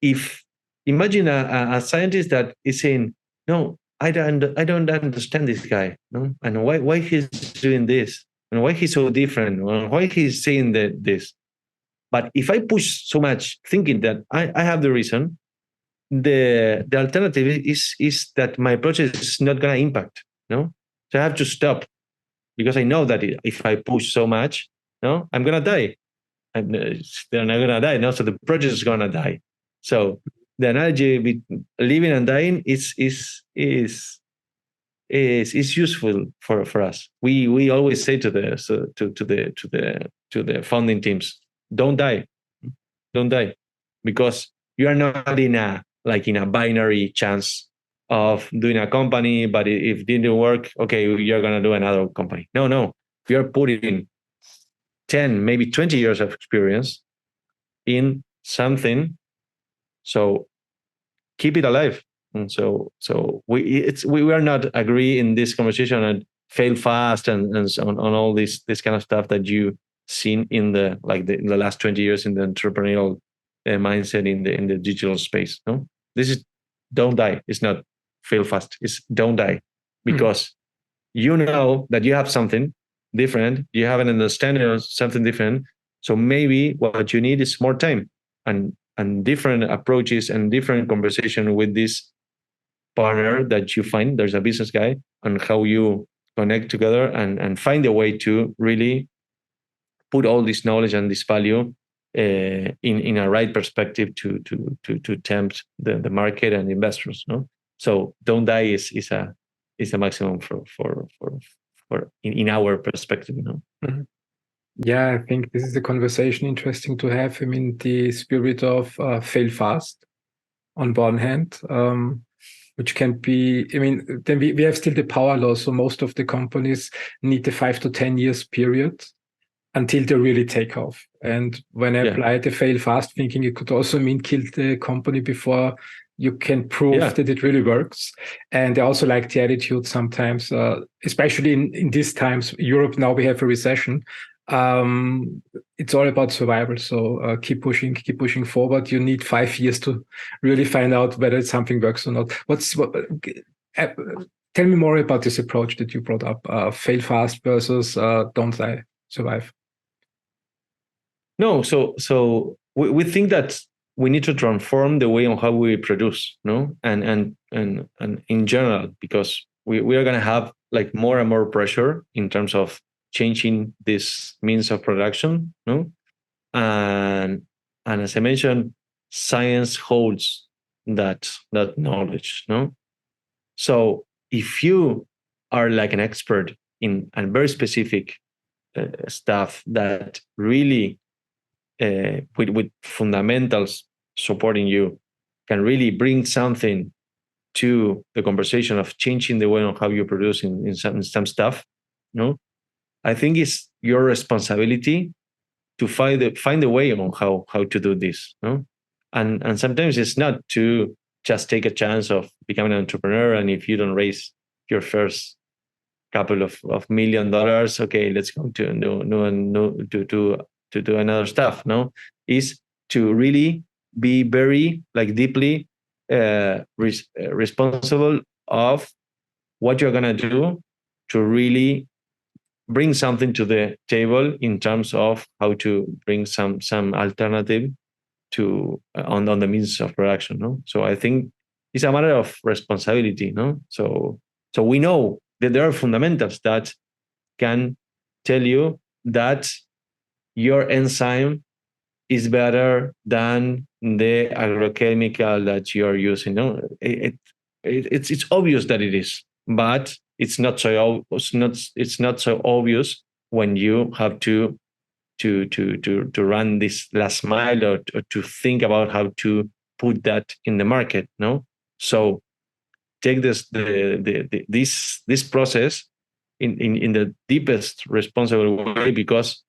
if imagine a scientist that is saying, no, I don't understand this guy, no, and why he's doing this, and why he's so different, and why he's saying this. But if I push so much, thinking that I have the reason, the alternative is that my project is not gonna impact, no. So I have to stop, because I know that if I push so much, no, I'm gonna die. They're not gonna die, no. So the project is gonna die. So the analogy between living and dying is useful for us. We always say to the founding teams, don't die, because you are not in a binary chance of doing a company, but if it didn't work, okay, you're gonna do another company. No, you are putting 10, maybe 20 years of experience in something. So keep it alive. And we are not agree in this conversation and fail fast and so on all this kind of stuff that you seen in the last 20 years in the entrepreneurial mindset in the digital space. No, this is don't die. It's not fail fast. It's don't die, because you know that you have something different. You have an understanding of something different. So maybe what you need is more time and different approaches and different conversation with this partner that you find. There's a business guy, and how you connect together and find a way to really put all this knowledge and this value in a right perspective to tempt the market and investors. No, so don't die is a maximum for in our perspective. You know. Mm-hmm. Yeah, I think this is a conversation interesting to have. I mean, the spirit of fail fast on one hand, which can be, I mean, then we have still the power law. So most of the companies need the 5 to 10 years period until they really take off. And when I apply the fail fast thinking, it could also mean kill the company before you can prove that it really works. And I also like the attitude sometimes, especially in these times, Europe, now we have a recession. It's all about survival. So keep pushing forward. You need 5 years to really find out whether something works or not. Tell me more about this approach that you brought up, fail fast versus don't die, survive. No, so we think that we need to transform the way on how we produce, no, and in general, because we are going to have like more and more pressure in terms of changing this means of production, no, and as I mentioned, science holds that knowledge, no. So if you are like an expert in a very specific stuff that really with fundamentals supporting you can really bring something to the conversation of changing the way on how you produce in some stuff, no, I think it's your responsibility to find a way on how to do this, no, and sometimes it's not to just take a chance of becoming an entrepreneur, and if you don't raise your first couple of $1 million, okay, let's go to do another stuff. No, is to really be very like deeply responsible of what you're gonna do to really bring something to the table in terms of how to bring some alternative to on the means of production. No, so I think it's a matter of responsibility. No, so we know that there are fundamentals that can tell you that your enzyme is better than the agrochemical that you are using. No, it's obvious that it is, but it's not so obvious when you have to run this last mile or to think about how to put that in the market. No, so take this process in the deepest responsible way, because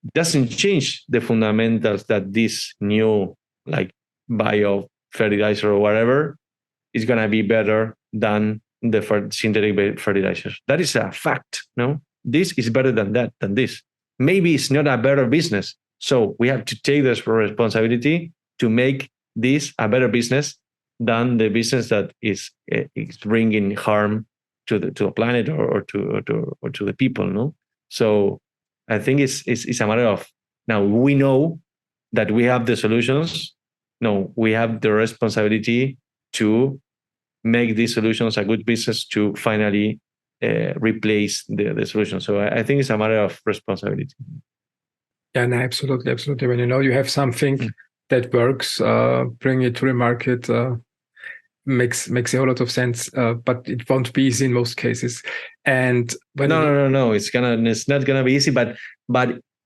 it doesn't change the fundamentals that this new like bio fertilizer or whatever is going to be better than the synthetic fertilizers. That is a fact. No, this is better than this. Maybe it's not a better business. So we have to take this responsibility to make this a better business than the business that is bringing harm to the planet or to the people. No, so I think it's a matter of, now we know that we have the solutions. No, we have the responsibility to make these solutions a good business to finally replace the solution. So I think it's a matter of responsibility. Yeah, no, absolutely. When you know you have something that works, bring it to the market, makes a whole lot of sense, but it won't be easy in most cases. And when no, it's not gonna be easy, but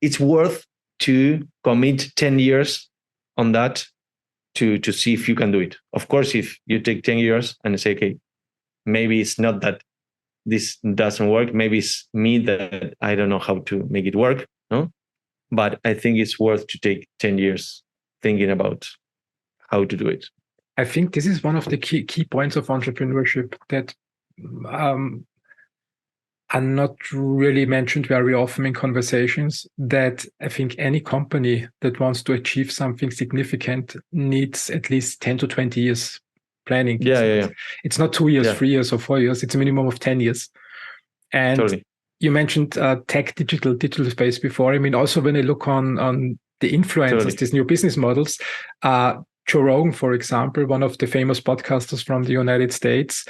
it's worth to commit 10 years on that to see if you can do it. Of course, if you take 10 years and say, okay, maybe it's not that this doesn't work, maybe it's me that I don't know how to make it work, no? But I think it's worth to take 10 years thinking about how to do it. I think this is one of the key points of entrepreneurship that are not really mentioned very often in conversations, that I think any company that wants to achieve something significant needs at least 10 to 20 years planning. It's not 2 years, 3 years or 4 years. It's a minimum of 10 years. And totally. You mentioned tech digital space before. I mean, also when I look on the influencers, totally. These new business models, Joe Rogan, for example, one of the famous podcasters from the United States,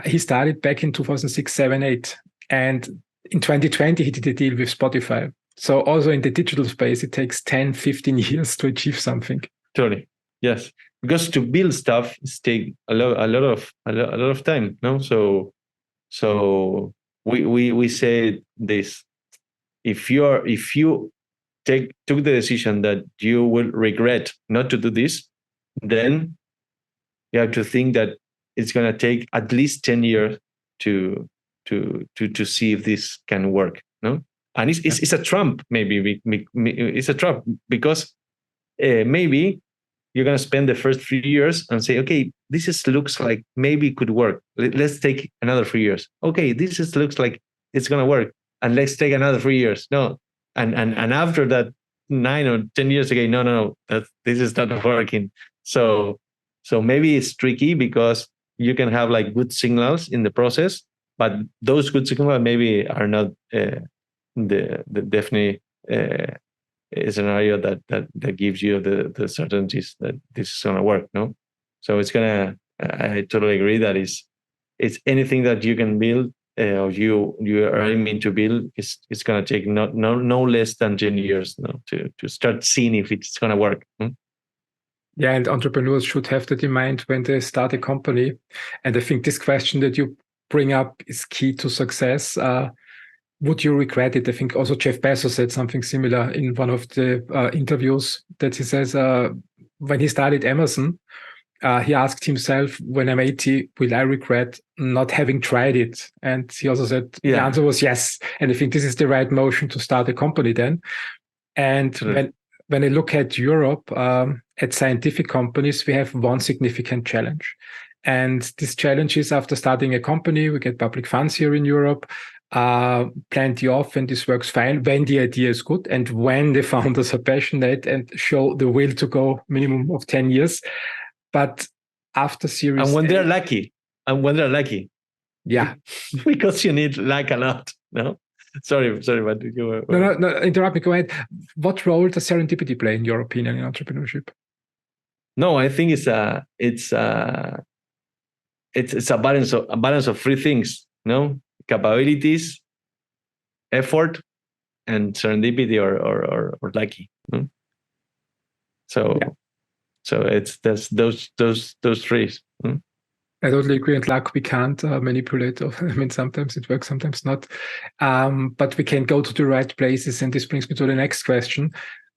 he started back in 2006, 7, 8. And in 2020, he did a deal with Spotify. So also in the digital space, it takes 10, 15 years to achieve something. Totally. Yes. Because to build stuff takes a lot of time. No? So we say this: if you took the decision that you will regret not to do this, then you have to think that it's going to take at least 10 years to see if this can work. No, and it's a trap. Maybe it's a trap because maybe you're going to spend the first 3 years and say, okay, this looks like maybe it could work. Let's take another 3 years. Okay, looks like it's going to work, and let's take another 3 years. No, and after that 9 or 10 years again, no, this is not working. So maybe it's tricky because you can have like good signals in the process, but those good signals maybe are not the definitely scenario that gives you the certainties that this is going to work. No, so I totally agree that it's anything that you can build or you are aiming to build, it's going to take no less than 10 years to start seeing if it's going to work. Yeah, and entrepreneurs should have that in mind when they start a company. And I think this question that you bring up is key to success. Would you regret it? I think also Jeff Bezos said something similar in one of the interviews, that he says when he started Amazon, he asked himself, when I'm 80, will I regret not having tried it? And he also said the answer was yes. And I think this is the right motion to start a company then. And when I look at Europe, at scientific companies, we have one significant challenge. And this challenge is, after starting a company, we get public funds here in Europe, plenty of, and this works fine when the idea is good and when the founders are passionate and show the will to go minimum of 10 years. But after Series and when they're lucky, yeah, because you need luck a lot. No, sorry, but you were... No, interrupt me. Go ahead. What role does serendipity play, in your opinion, in entrepreneurship? No, I think it's a balance of three things. No, capabilities, effort, and serendipity or lucky. No? So it's those three. I totally agree. And luck we can't manipulate. I mean, sometimes it works, sometimes not. But we can go to the right places. And this brings me to the next question.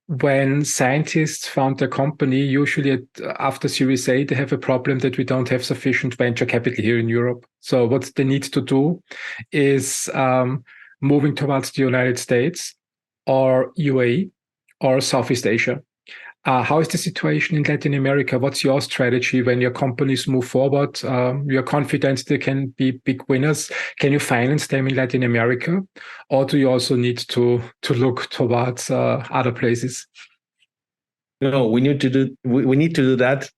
When scientists found a company, usually after Series A, they have a problem that we don't have sufficient venture capital here in Europe. So what they need to do is moving towards the United States or UAE or Southeast Asia. How is the situation in Latin America? What's your strategy when your companies move forward? You're confident they can be big winners. Can you finance them in Latin America? Or do you also need to look towards other places? No, we need to do that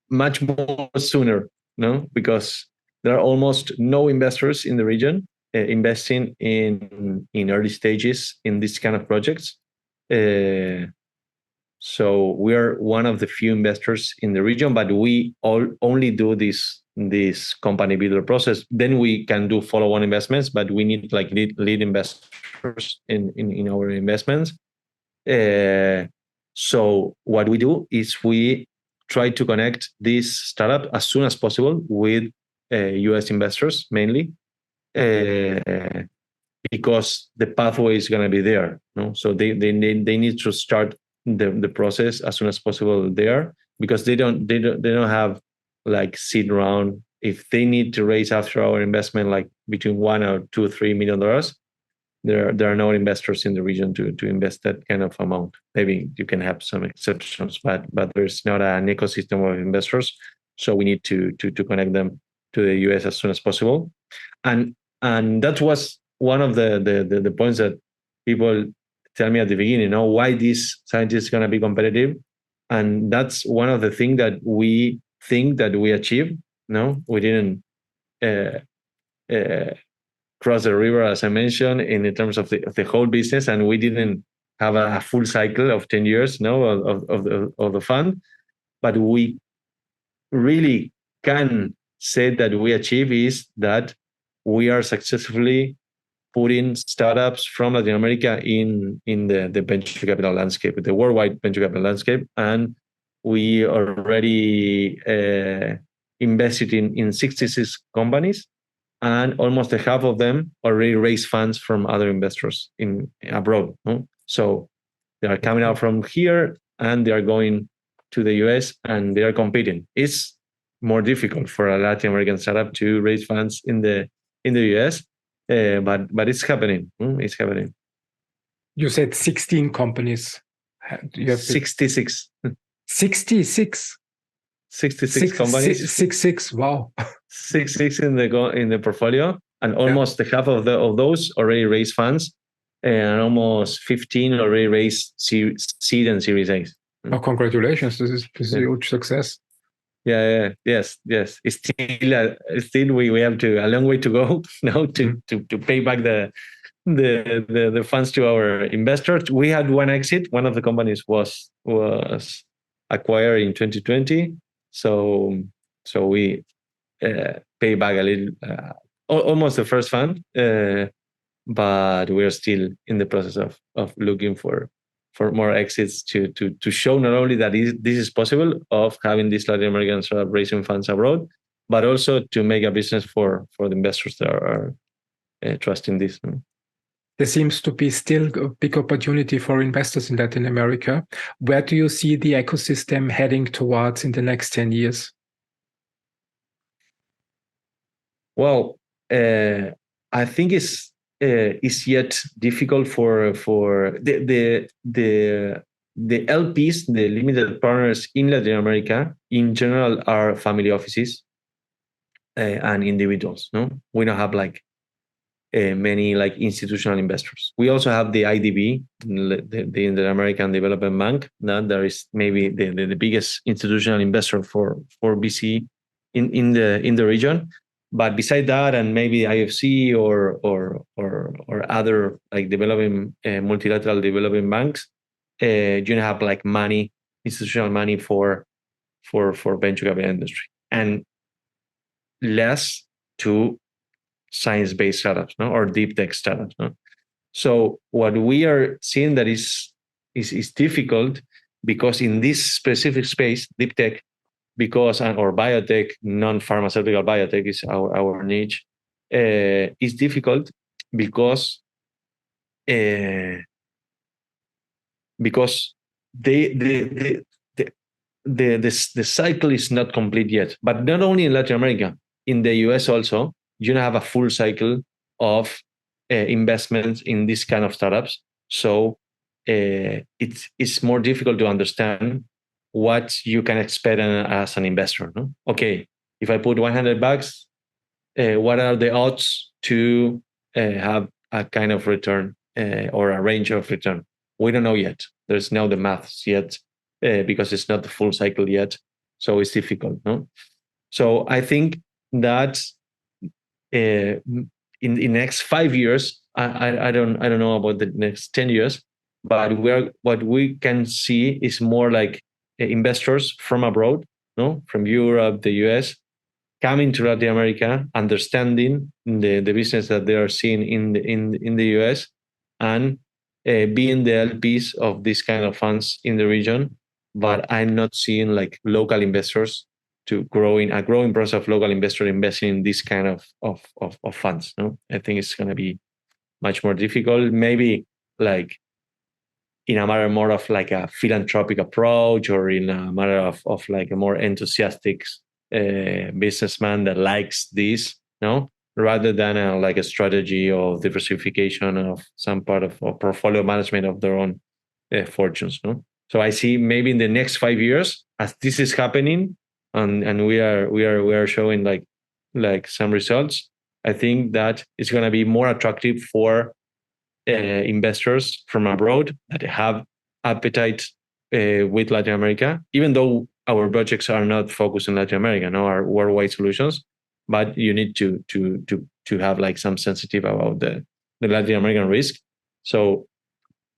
much more sooner, no? Because there are almost no investors in the region investing in early stages in these kind of projects. So we are one of the few investors in the region, but we only do this company builder process. Then we can do follow-on investments, but we need like lead investors in our investments. So what we do is we try to connect this startup as soon as possible with US investors mainly, because the pathway is going to be there. No? So they need to start the process as soon as possible there, because they don't have like seed round. If they need to raise after our investment like between $1 or $2 or $3 million, there are no investors in the region to invest that kind of amount. Maybe you can have some exceptions, but there's not an ecosystem of investors. So we need to connect them to the US as soon as possible. And that was one of the points that people tell me at the beginning, why this scientist is going to be competitive. And that's one of the things that we think that we achieved. No, we didn't cross the river, as I mentioned, in terms of the whole business, and we didn't have a full cycle of 10 years, of the fund. But we really can say that we achieve is that we are successfully putting startups from Latin America in the venture capital landscape, the worldwide venture capital landscape. And we already invested in 66 companies, and almost a half of them already raised funds from other investors in abroad. So they are coming out from here and they are going to the US and they are competing. It's more difficult for a Latin American startup to raise funds in the US, but it's happening. It's happening. You said 16 companies. You have 66. 66. 66 companies. 66. Wow. 66 in the portfolio, and almost half of those already raised funds, and almost 15 already raised seed and Series A. Oh, congratulations! This is a huge success. Yeah. Yes. It's still we have a long way to go now to pay back the funds to our investors. We had one exit. One of the companies was acquired in 2020. So we pay back a little, almost the first fund, but we are still in the process of looking for more exits to show not only that this is possible of having these Latin American startup raising funds abroad, but also to make a business for the investors that are trusting this. There seems to be still a big opportunity for investors in Latin America. Where do you see the ecosystem heading towards in the next 10 years? Well, I think it's yet difficult for the LPs, the limited partners in Latin America. In general, are family offices and individuals. No, we don't have many institutional investors. We also have the IDB, the Inter-American Development Bank. That is maybe the biggest institutional investor for VC in the region. But beside that, and maybe IFC or other developing multilateral developing banks, you don't have money, institutional money for venture capital industry, and less to science-based startups, or deep tech startups. So what we are seeing that is difficult, because in this specific space, deep tech, or biotech, non-pharmaceutical biotech is our niche, is difficult because the cycle is not complete yet. But not only in Latin America, in the US also, you don't have a full cycle of investments in this kind of startups. So it's more difficult to understand what you can expect as an investor. No? Okay, if I put $100, what are the odds to have a kind of return or a range of return? We don't know yet. There's no the maths yet because it's not the full cycle yet. So it's difficult. No? So I think that in the next 5 years, I don't know about the next 10 years, but what we can see is more investors from abroad, from Europe, the US, coming to Latin America, understanding the business that they are seeing in the US, and being the LPs of this kind of funds in the region. But I'm not seeing local investors to a growing process of local investors investing in this kind of funds. No, I think it's going to be much more difficult. Maybe in a matter more of a philanthropic approach, or in a matter of a more enthusiastic businessman that likes this. No, rather than like a strategy of diversification of some part of or portfolio management of their own fortunes. No, so I see maybe in the next 5 years, as this is happening, and we are showing like some results. I think that it's going to be more attractive for investors from abroad that have appetite with Latin America, even though our projects are not focused in Latin America, no, are worldwide solutions. But you need to have like some sensitive about the Latin American risk. So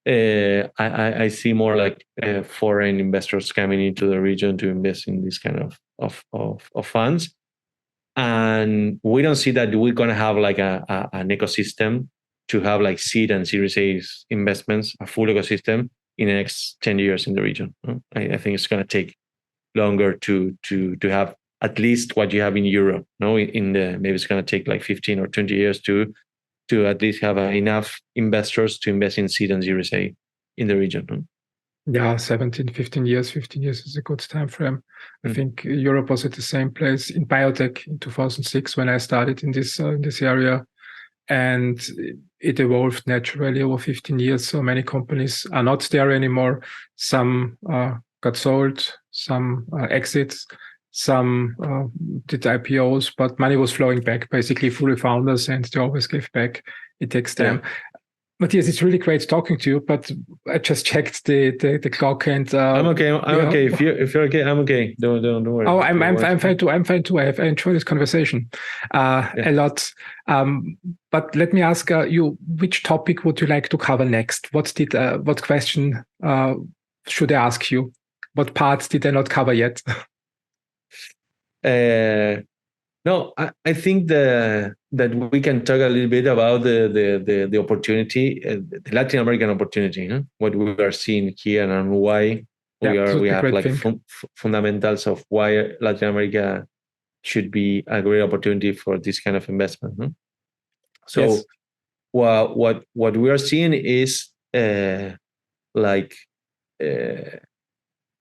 I see more like foreign investors coming into the region to invest in this kind of funds. And we don't see that we're going to have like an ecosystem to have like seed and Series A investments, a full ecosystem in the next 10 years in the region. I think it's going to take longer to have at least what you have in Europe. No, maybe it's going to take like 15 or 20 years to at least have enough investors to invest in seed and Series A in the region. Yeah, 17, 15 years. 15 years is a good time frame. I think Europe was at the same place in biotech in 2006 when I started in this area. And it evolved naturally over 15 years. So many companies are not there anymore. Some got sold, some exits, some did IPOs, but money was flowing back, basically fully founders, and they always give back. It takes time. Yeah. Matthias, it's really great talking to you, but I just checked the clock and I'm okay. I'm okay. If you're okay, I'm okay. Don't worry. Oh, I'm fine too. I'm fine too. I enjoyed this conversation a lot. But let me ask you, which topic would you like to cover next? What question should I ask you? What parts did I not cover yet? No, I think that we can talk a little bit about the opportunity, the Latin American opportunity, what we are seeing here and why we have like fundamentals of why Latin America should be a great opportunity for this kind of investment. So, yes. what we are seeing is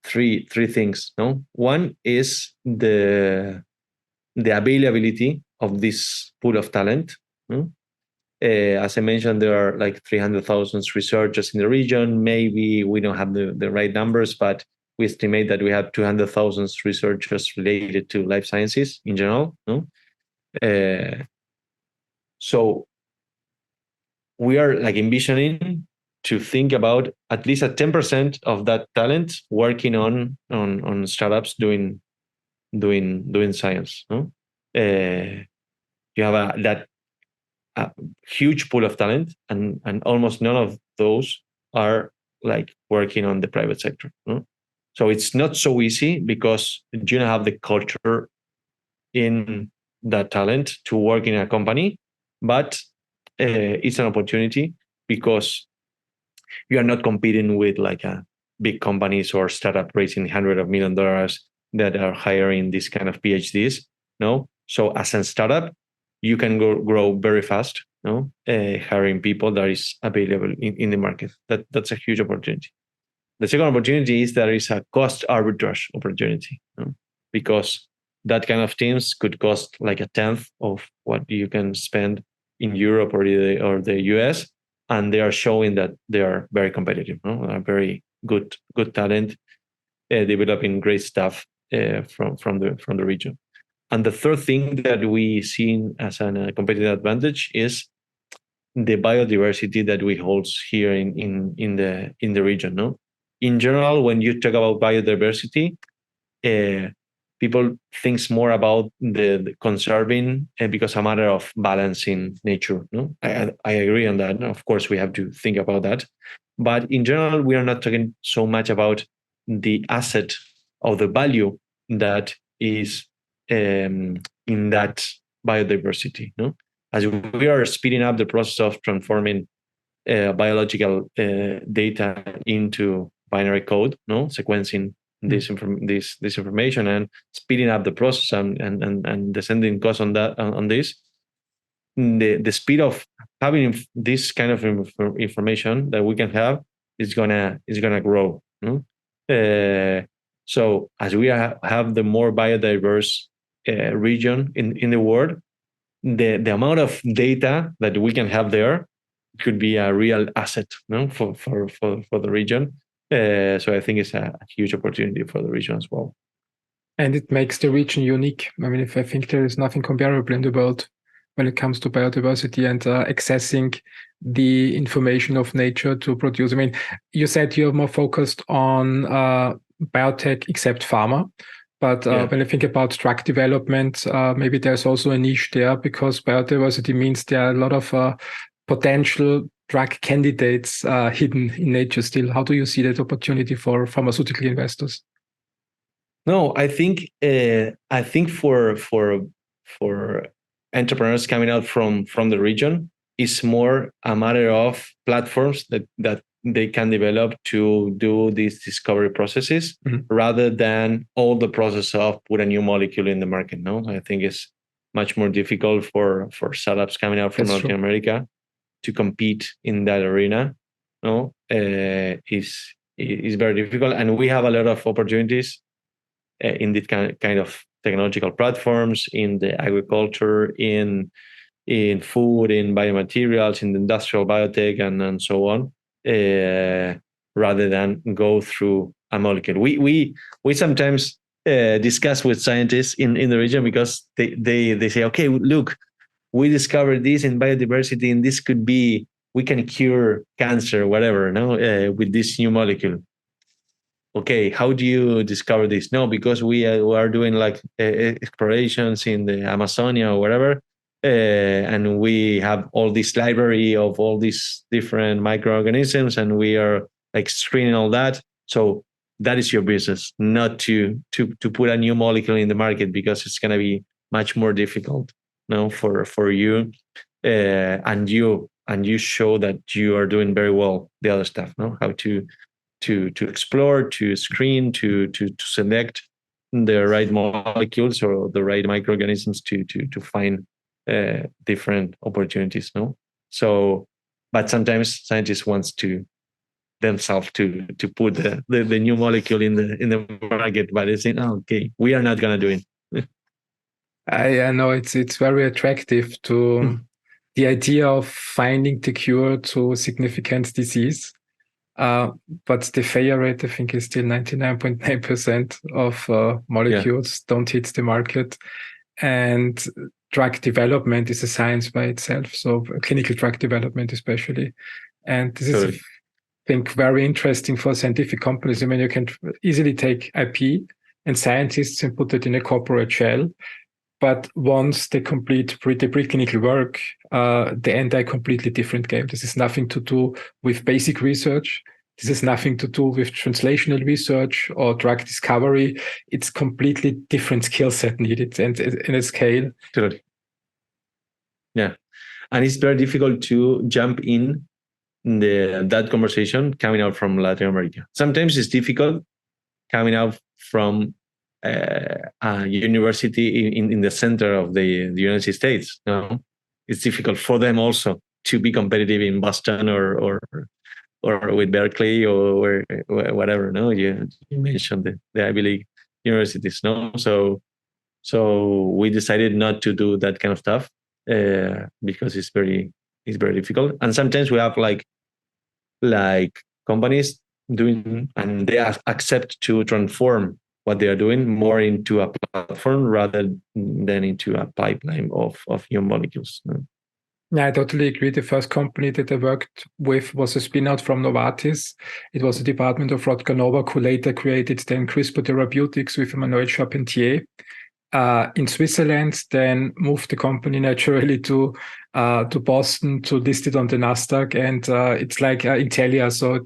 three things. No, one is the availability of this pool of talent. As I mentioned, there are like 300,000 researchers in the region. Maybe we don't have the right numbers, but we estimate that we have 200,000 researchers related to life sciences in general. So we are like envisioning to think about at least 10% of that talent working on startups doing science. You have a huge pool of talent, and almost none of those are like working on the private sector. So it's not so easy because you don't have the culture in that talent to work in a company, but it's an opportunity because you are not competing with like a big companies or startup raising $100 of million that are hiring this kind of PhDs. No, so as a startup, you can grow very fast. No, hiring people that is available in the market. That's a huge opportunity. The second opportunity is there is a cost arbitrage opportunity, because that kind of teams could cost like a tenth of what you can spend in Europe or the US, and they are showing that they are very competitive. A very good talent, developing great stuff from the region. And the third thing that we see as a competitive advantage is the biodiversity that we hold here in the region. No, in general, when you talk about biodiversity, people think more about the conserving because a matter of balancing nature. No, I agree on that. Of course, we have to think about that, but in general, we are not talking so much about the asset or the value that is in that biodiversity. No, as we are speeding up the process of transforming biological data into binary code, sequencing this information and speeding up the process and descending costs on that on this. The speed of having this kind of information that we can have is gonna grow. So as we have the more biodiverse region in the world, the amount of data that we can have there could be a real asset, no, for the region. So I think it's a huge opportunity for the region as well. And it makes the region unique. I mean, if I think there is nothing comparable in the world when it comes to biodiversity and accessing the information of nature to produce. I mean, you said you're more focused on biotech except pharma. But when I think about drug development, maybe there's also a niche there because biodiversity means there are a lot of potential drug candidates hidden in nature still. How do you see that opportunity for pharmaceutical investors? No, I think for entrepreneurs coming out from the region, it's more a matter of platforms that they can develop to do these discovery processes rather than all the process of put a new molecule in the market. No, I think it's much more difficult for startups coming out from Latin America to compete in that arena. No, is very difficult, and we have a lot of opportunities in this kind of technological platforms, in the agriculture, in food, in biomaterials, in the industrial biotech, and so on, rather than go through a molecule. We sometimes discuss with scientists in the region because they say, okay, look, we discovered this in biodiversity, and this could be, we can cure cancer, whatever, no, with this new molecule. Okay, how do you discover this? No, because we are doing like explorations in the Amazonia or whatever, and we have all this library of all these different microorganisms, and we are like screening all that. So that is your business, not to put a new molecule in the market, because it's going to be much more difficult, no, for you, and you show that you are doing very well the other stuff, no, how to explore, to screen, to select the right molecules or the right microorganisms to find different opportunities. No, so but sometimes scientists wants to themselves to put the new molecule in the market, but they say, oh, okay, we are not gonna do it. I know it's very attractive to the idea of finding the cure to significant disease. But the failure rate, I think, is still 99.9% of molecules don't hit the market. And drug development is a science by itself. So clinical drug development, especially. And this is, I think, very interesting for scientific companies. I mean, you can easily take IP and scientists and put it in a corporate shell. But once they complete the preclinical work, they enter a completely different game. This is nothing to do with basic research. This has nothing to do with translational research or drug discovery. It's completely different skill set needed and in a scale. Totally. Yeah. And it's very difficult to jump in that conversation coming out from Latin America. Sometimes it's difficult coming out from a university in the center of the United States. No? It's difficult for them also to be competitive in Boston or with Berkeley or whatever. No, you mentioned the Ivy League universities. No, so we decided not to do that kind of stuff because it's very difficult. And sometimes we have like companies doing, and they accept to transform what they are doing more into a platform rather than into a pipeline of new molecules. Yeah, I totally agree. The first company that I worked with was a spin-out from Novartis. It was a department of Rutger Novak, who later created then CRISPR Therapeutics with Emmanuel Charpentier in Switzerland, then moved the company naturally to Boston to list it on the Nasdaq. And it's like Intelia. So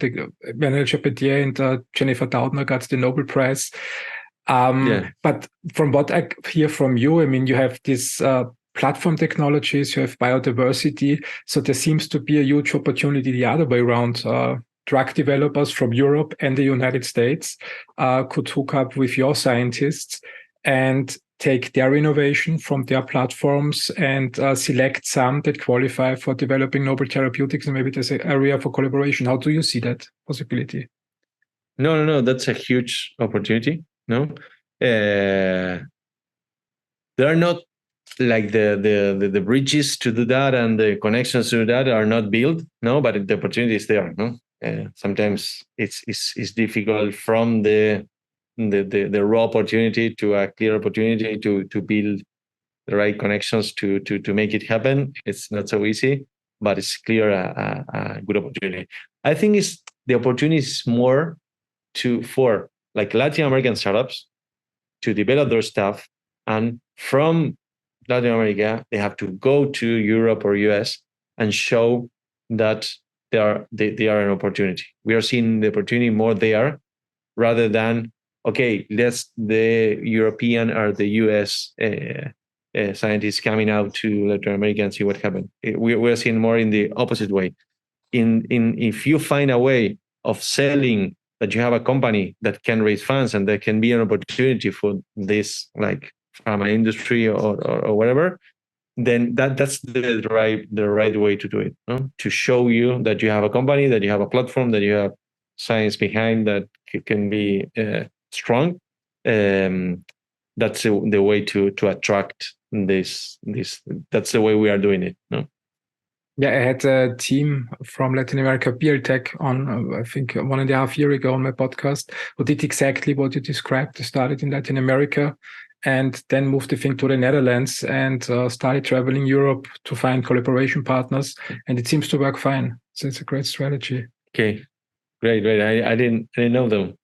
Emmanuel Charpentier and Jennifer Doudna got the Nobel Prize. But from what I hear from you, I mean, you have this platform technologies, you have biodiversity. So there seems to be a huge opportunity the other way around. Drug developers from Europe and the United States could hook up with your scientists and take their innovation from their platforms and select some that qualify for developing novel therapeutics. And maybe there's an area for collaboration. How do you see that possibility? No. That's a huge opportunity. No, there are not like the bridges to do that and the connections to that are not built. No, but the opportunity is there. No, sometimes it's difficult from the raw opportunity to a clear opportunity to build the right connections to make it happen. It's not so easy, but it's clear a good opportunity. I think the opportunity is more for like Latin American startups to develop their stuff, and from Latin America they have to go to Europe or US and show that they are an opportunity. We are seeing the opportunity more there rather than okay, let's the European or the US scientists coming out to Latin America and see what happened. We're seeing more in the opposite way. If you find a way of selling that you have a company that can raise funds and that can be an opportunity for this, like pharma industry or whatever, then that's the right way to do it. No? To show you that you have a company, that you have a platform, that you have science behind that can be strong. That's the way to attract this. That's the way we are doing it. No? Yeah, I had a team from Latin America, BLTech, on, I think, 1.5 years ago on my podcast, who did exactly what you described. They started in Latin America and then moved the thing to the Netherlands and started traveling Europe to find collaboration partners. And it seems to work fine. So it's a great strategy. Okay, great. I didn't know them.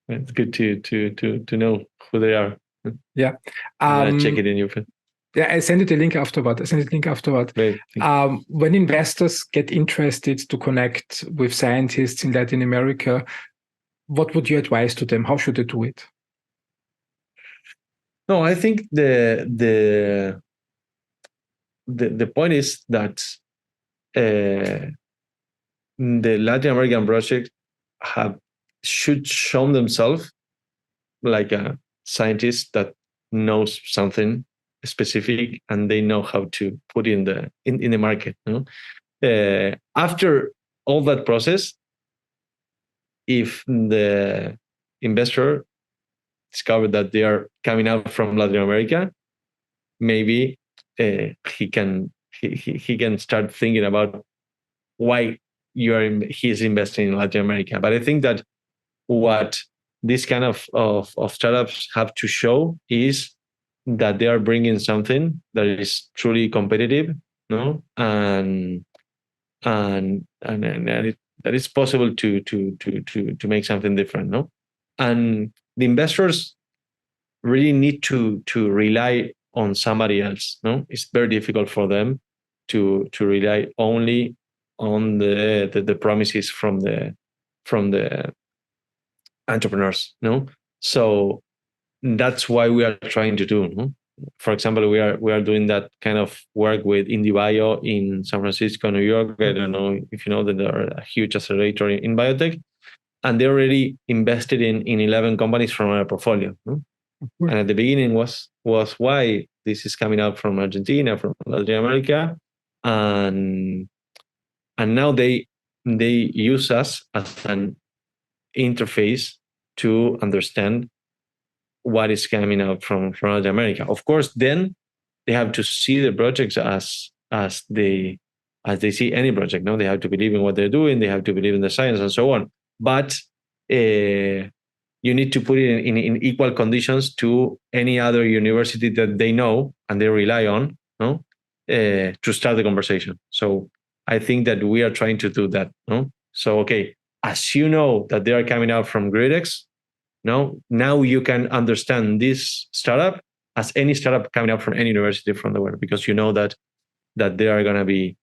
It's good to know who they are. Yeah. Check it in your. Yeah, I send you the link afterward. Great. When investors get interested to connect with scientists in Latin America, what would you advise to them? How should they do it? No, I think the point is that the Latin American project should show themselves like a scientist that knows something specific and they know how to put in the market. No? After all that process, if the investor discovered that they are coming out from Latin America, maybe he can start thinking about why he is investing in Latin America. But I think that what this kind of startups have to show is that they are bringing something that is truly competitive, no, and that it's possible to make something different, no, and the investors really need to rely on somebody else, no. It's very difficult for them to rely only on the promises from the entrepreneurs, no. So that's why we are trying to do. No? For example, we are doing that kind of work with IndieBio in San Francisco, New York. I don't know if you know that they're a huge accelerator in biotech, and they already invested in 11 companies from our portfolio. No? And at the beginning was why this is coming out from Argentina, from Latin America, and now they use us as an interface to understand what is coming out from Latin America. Of course, then they have to see the projects as they see any project. No, they have to believe in what they're doing. They have to believe in the science and so on. But you need to put it in equal conditions to any other university that they know and they rely on, no, to start the conversation. So I think that we are trying to do that. No, so okay, as you know that they are coming out from GridX. No, now you can understand this startup as any startup coming up from any university from the world, because you know that they are going to be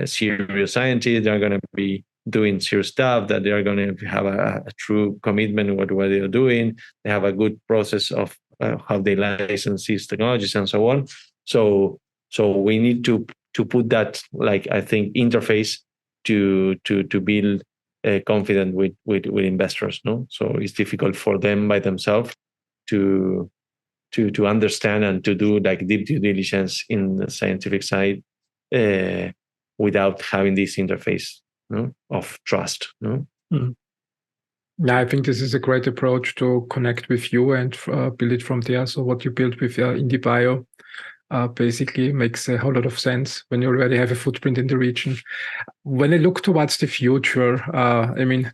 serious scientists, they are going to be doing serious stuff, that they are going to have a true commitment in what they are doing. They have a good process of how they license these technologies and so on. So we need to put that, like, I think, interface to build confident with investors, no? So it's difficult for them by themselves to understand and to do like deep due diligence in the scientific side without having this interface, no, of trust, no. Mm-hmm. Yeah, I think this is a great approach to connect with you and build it from there. So what you built with IndieBio basically makes a whole lot of sense when you already have a footprint in the region. When I look towards the future,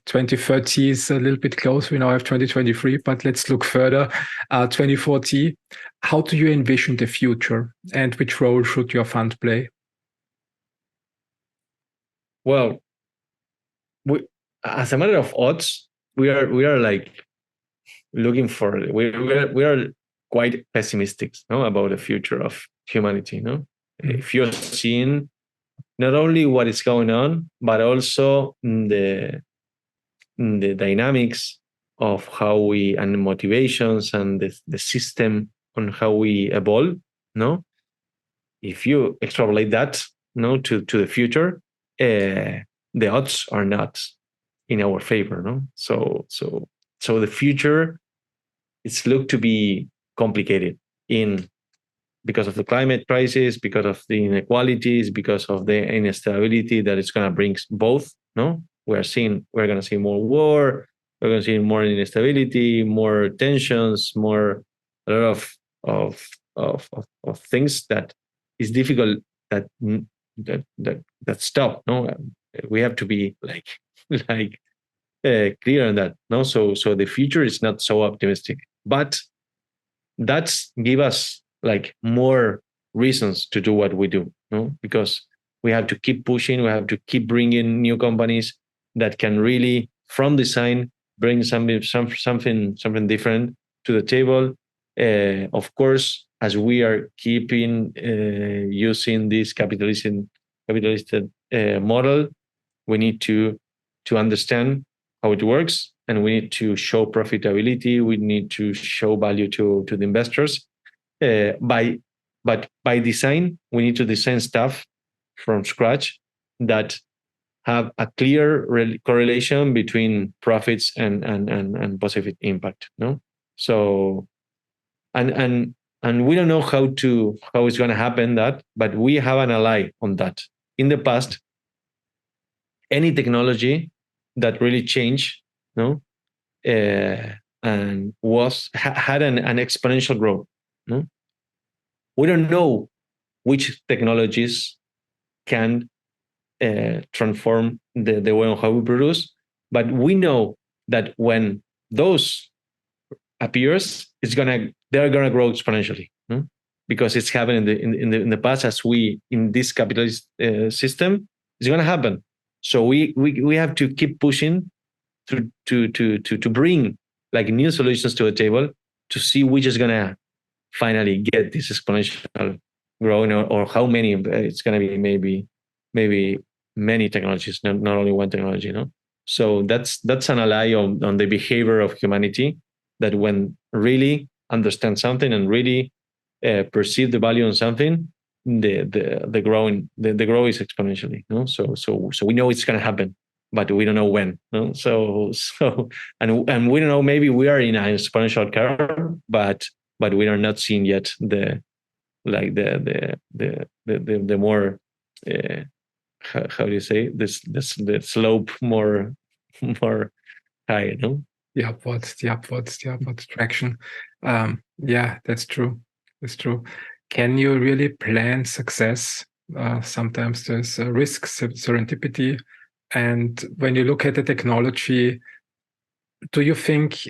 2030 is a little bit close. We now have 2023, but let's look further. 2040, how do you envision the future, and which role should your fund play? Well, as a matter of odds, we are like looking for we are quite pessimistic, no, about the future of humanity, no. If you're seeing not only what is going on, but also the dynamics of how we and motivations and the system on how we evolve, no. If you extrapolate that, no, to the future, the odds are not in our favor, no. So the future, it's looked to be complicated because of the climate crisis, because of the inequalities, because of the instability that it's going to bring both. No, we're going to see more war, we're going to see more instability, more tensions, a lot of things that is difficult that stop. No, we have to be like clear on that. No, so the future is not so optimistic, but that's give us like more reasons to do what we do, no? Because we have to keep pushing, we have to keep bringing new companies that can really, from design, bring something different to the table. Of course, as we are keeping using this capitalist model, we need to understand how it works, and we need to show profitability. We need to show value to the investors. But by design, we need to design stuff from scratch that have a clear correlation between profits and positive impact. No, so and we don't know how it's going to happen that, but we have an ally on that. In the past, any technology that really changed, no, and had an exponential growth. No, we don't know which technologies can transform the way on how we produce, but we know that when those appears, they're gonna grow exponentially, no? Because it's happened in the past, as we in this capitalist system, it's gonna happen. So we have to keep pushing to bring like new solutions to the table to see which is gonna finally get this exponential growing, or how many it's gonna be. Maybe many technologies, not only one technology, you know. So that's an ally on the behavior of humanity, that when really understand something and really perceive the value on something, the growth is exponentially. No, so we know it's going to happen, but we don't know when. No, so and we don't know. Maybe we are in an exponential curve, but we are not seeing yet the more how do you say this the slope more high, no? The upwards traction. Yeah, that's true. Can you really plan success? Sometimes there's a risk, serendipity. And when you look at the technology, do you think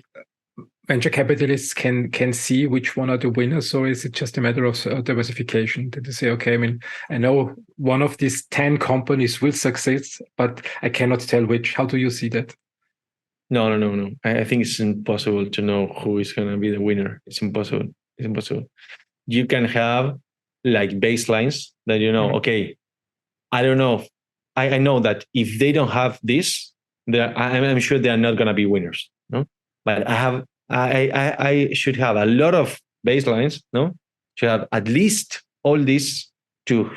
venture capitalists can see which one are the winners, or is it just a matter of diversification? Did they say, okay, I know one of these 10 companies will succeed, but I cannot tell which? How do you see that? No. I think it's impossible to know who is going to be the winner. It's impossible. You can have like baselines that okay, I don't know. I know that if they don't have this, I'm sure they are not going to be winners. No, but I should have a lot of baselines. No, should have at least all this to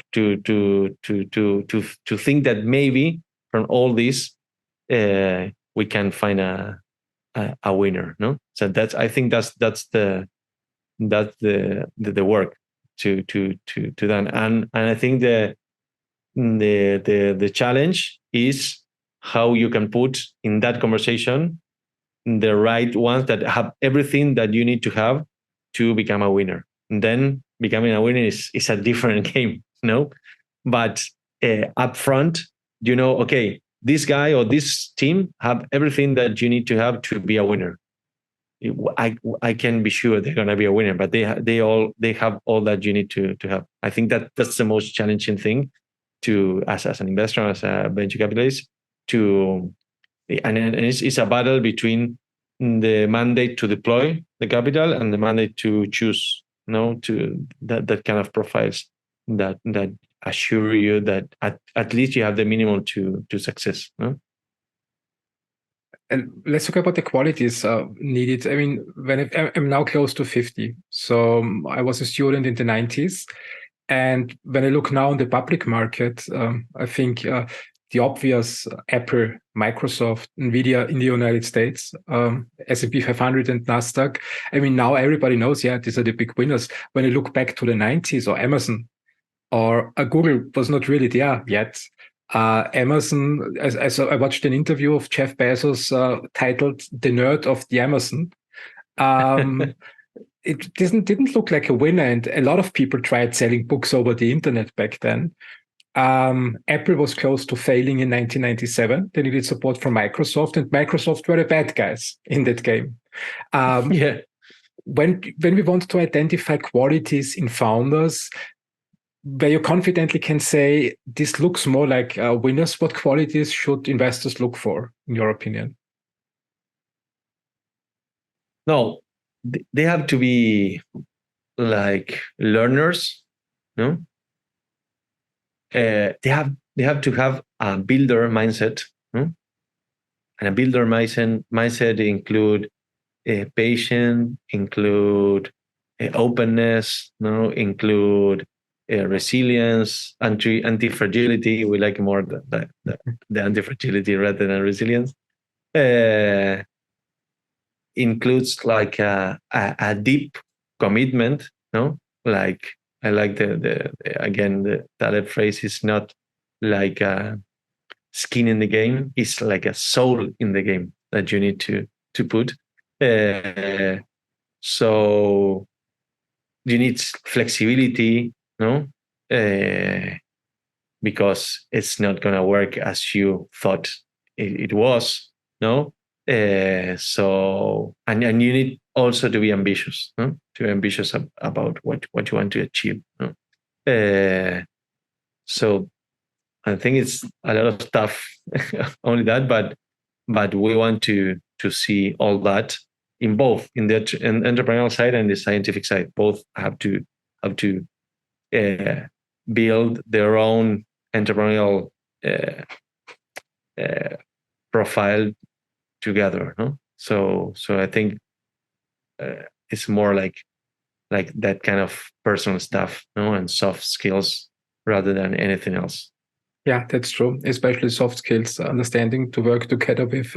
think that maybe from all this we can find a winner. No, so I think that's the work to done, and I think the challenge is how you can put in that conversation the right ones that have everything that you need to have to become a winner. And then becoming a winner is a different game, no? But upfront, okay, this guy or this team have everything that you need to have to be a winner. I can be sure they're gonna be a winner, but they have all that you need to have. I think that's the most challenging thing to as an investor, as a venture capitalist, and it's a battle between the mandate to deploy the capital and the mandate to choose, to that kind of profiles that assure you that at least you have the minimum to success. No? And let's talk about the qualities needed. I mean, I'm now close to 50, so I was a student in the 90s. And when I look now on the public market, I think the obvious Apple, Microsoft, Nvidia in the United States, S&P 500 and Nasdaq. I mean, now everybody knows, these are the big winners. When I look back to the 90s, or Amazon or Google was not really there yet. Amazon, I watched an interview of Jeff Bezos titled "The Nerd of the Amazon." It didn't look like a winner, and a lot of people tried selling books over the internet back then. Apple was close to failing in 1997. They needed support from Microsoft, and Microsoft were the bad guys in that game. When we want to identify qualities in founders, where you confidently can say this looks more like winners, what qualities should investors look for, in your opinion? No, they have to be like learners, no? They have to have a builder mindset, no? And a builder mindset include patience, include openness, no? Include resilience, anti-fragility. We like more the anti-fragility rather than resilience. Includes like a deep commitment, no? Like I like the Taleb phrase is not like a skin in the game; it's like a soul in the game that you need to put. So you need flexibility, no? Because it's not going to work as you thought it was, no? So and you need also to be ambitious, no? To be ambitious about what you want to achieve, no? So I think it's a lot of stuff, only that, but we want to see all that in both in the entrepreneurial side and the scientific side. Both have to build their own entrepreneurial profile together, no? So I think it's more like that kind of personal stuff, no, and soft skills rather than anything else. Yeah, that's true. Especially soft skills, understanding to work together with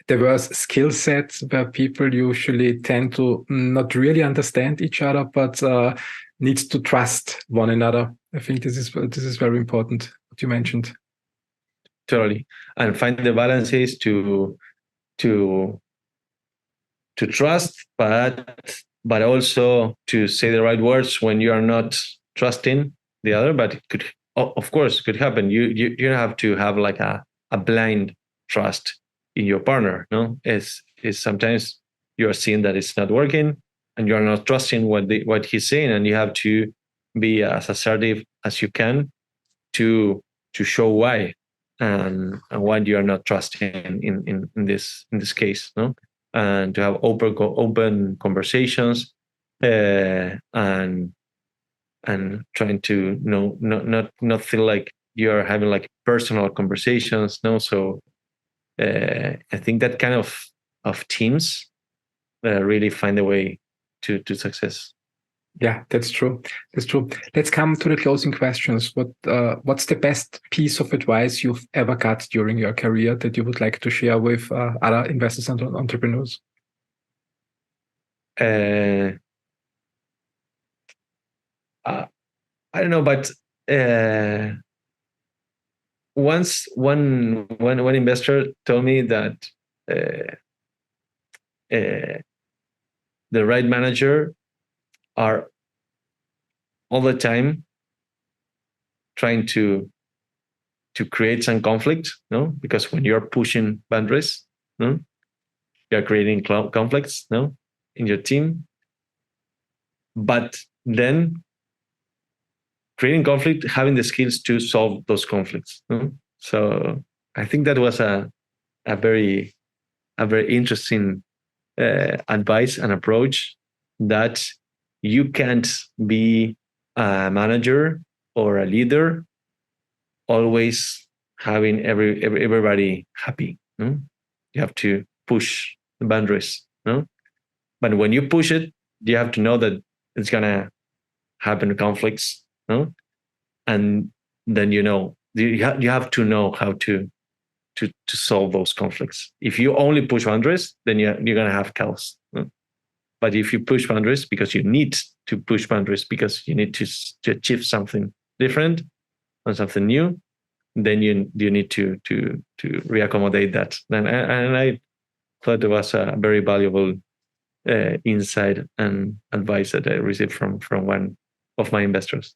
diverse skill sets, where people usually tend to not really understand each other, but needs to trust one another. I think this is very important, what you mentioned. Totally. And find the balances to trust, but also to say the right words when you are not trusting the other. But it could, of course, could happen. You don't have to have like a blind trust in your partner. No, is sometimes you are seeing that it's not working, and you are not trusting what he's saying, and you have to be as assertive as you can to show why and why you are not trusting in this case, no, and to have open conversations and trying to not feel like you're having like personal conversations, no. So I think that kind of teams really find a way to success. Yeah, that's true. That's true. Let's come to the closing questions. What's the best piece of advice you've ever got during your career that you would like to share with other investors and entrepreneurs? I don't know, but once one investor told me that the right manager are all the time trying to create some conflict, no? Because when you're pushing boundaries, no? You're creating conflicts, no, in your team. But then creating conflict, having the skills to solve those conflicts. No? So I think that was a very interesting advice and approach, that you can't be a manager or a leader always having everybody happy. No? You have to push the boundaries. No? But when you push it, you have to know that it's gonna happen conflicts. No? And then you have to know how to solve those conflicts. If you only push boundaries, then you're gonna have chaos. No? But if you push boundaries because you need to push boundaries because you need to achieve something different or something new, then you need to reaccommodate that. And I thought it was a very valuable insight and advice that I received from one of my investors.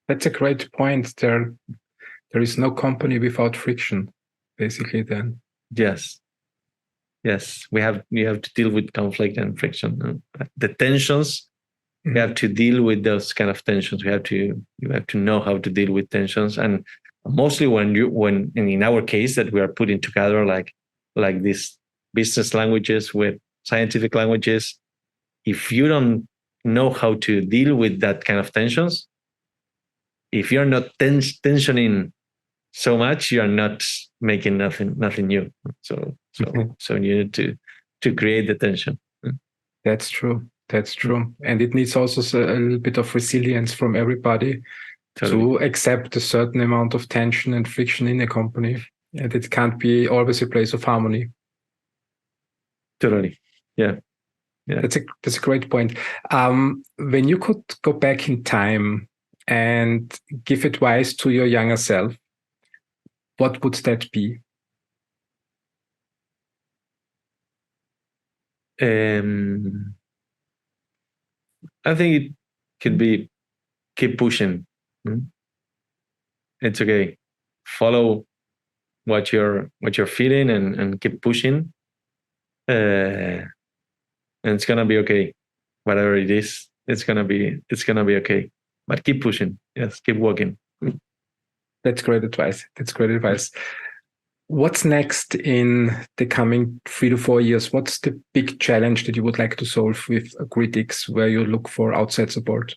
That's a great point. There is no company without friction, basically. Then yes, we have to deal with conflict and friction, the tensions. Mm-hmm. We have to deal with those kind of tensions. You have to know how to deal with tensions, and mostly when in our case that we are putting together like these business languages with scientific languages, if you don't know how to deal with that kind of tensions, if you're not tensioning so much, you are not making nothing new. So you need to create the tension. That's true. And it needs also a little bit of resilience from everybody. Totally. To accept a certain amount of tension and friction in a company, and it can't be always a place of harmony. Totally. Yeah. That's a great point. When you could go back in time and give advice to your younger self, what would that be? I think it could be keep pushing. It's okay. Follow what you're feeling and keep pushing. And it's gonna be okay. Whatever it is, it's gonna be okay. But keep pushing. Yes, keep walking. That's great advice. What's next in the coming 3 to 4 years? What's the big challenge that you would like to solve with Gridx, where you look for outside support?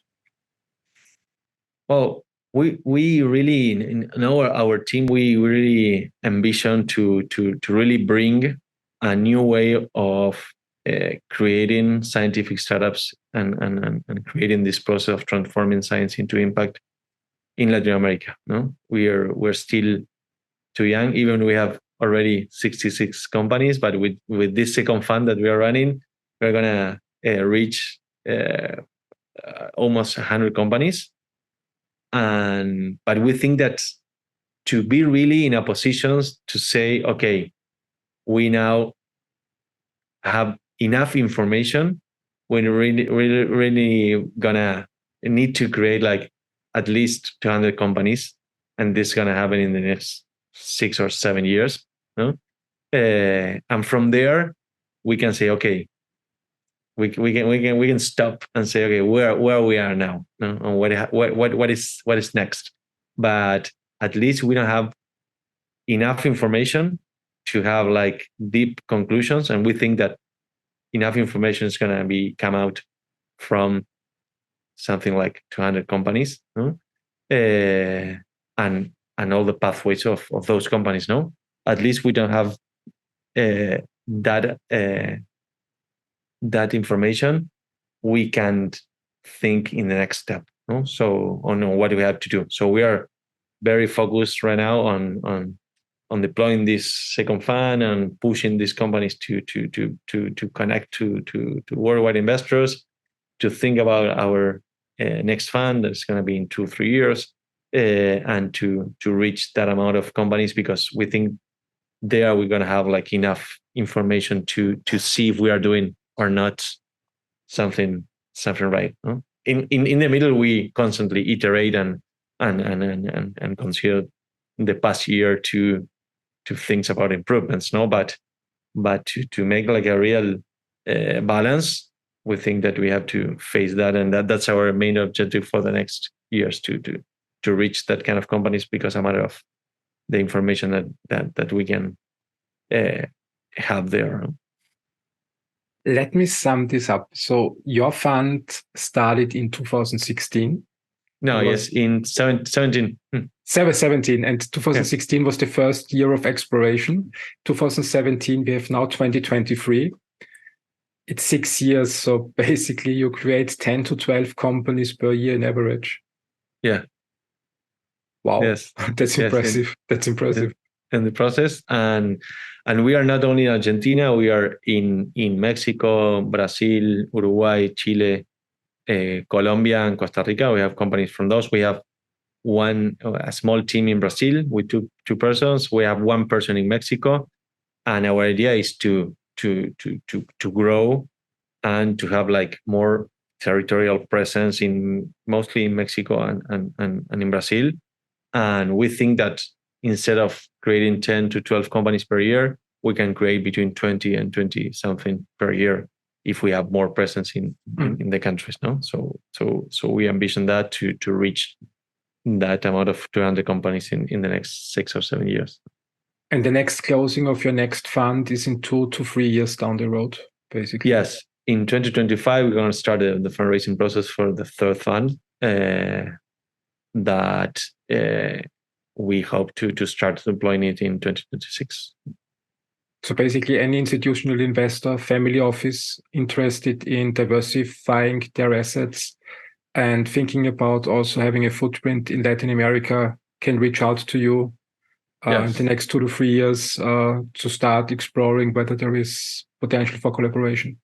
Well, we really in our team, we really ambition to really bring a new way of creating scientific startups and creating this process of transforming science into impact in Latin America. No, we're still too young. Even we have already 66 companies, but with this second fund that we are running, we're gonna reach almost 100 companies. But we think that to be really in a position to say, okay, we now have enough information, when really gonna need to create like at least 200 companies, and this is gonna happen in the next 6 or 7 years. No? And from there, we can say, okay, we can stop and say, okay, where we are now, no? And what is next. But at least we don't have enough information to have like deep conclusions, and we think that enough information is going to come out from something like 200 companies, no? And all the pathways of those companies. No, at least we don't have that information. We can think in the next step. No? So on what do we have to do? So we are very focused right now on deploying this second fund and pushing these companies to connect to worldwide investors, to think about our next fund that's going to be in 2-3 years, and to reach that amount of companies, because we think there we're going to have like enough information to see if we are doing or not something right. No? in the middle, we constantly iterate and consider the past year to things about improvements, no, but to make like a real balance, we think that we have to face that, and that's our main objective for the next years to reach that kind of companies, because a matter of the information that we can have there. Let me sum this up. So your fund started in 2016. No, yes, in 17. 17, and 2016 was the first year of exploration. 2017, we have now 2023. It's 6 years. So basically you create 10 to 12 companies per year in average. Yeah. Wow. Yes. That's impressive. That's impressive. In the process. And we are not only in Argentina, we are in Mexico, Brazil, Uruguay, Chile, Colombia, and Costa Rica. We have companies from those. We have a small team in Brazil with two persons. We have one person in Mexico, and our idea is to grow and to have like more territorial presence mostly in Mexico and in Brazil. And we think that instead of creating 10 to 12 companies per year, we can create between 20 and 20 something per year if we have more presence in the countries. No, so we envision that to reach that amount of 200 companies in the next 6 or 7 years. And the next closing of your next fund is in 2 to 3 years down the road, basically. Yes, in 2025 we're going to start the fundraising process for the third fund that we hope to start deploying it in 2026. So basically any institutional investor, family office interested in diversifying their assets and thinking about also having a footprint in Latin America can reach out to you in the next 2 to 3 years to start exploring whether there is potential for collaboration.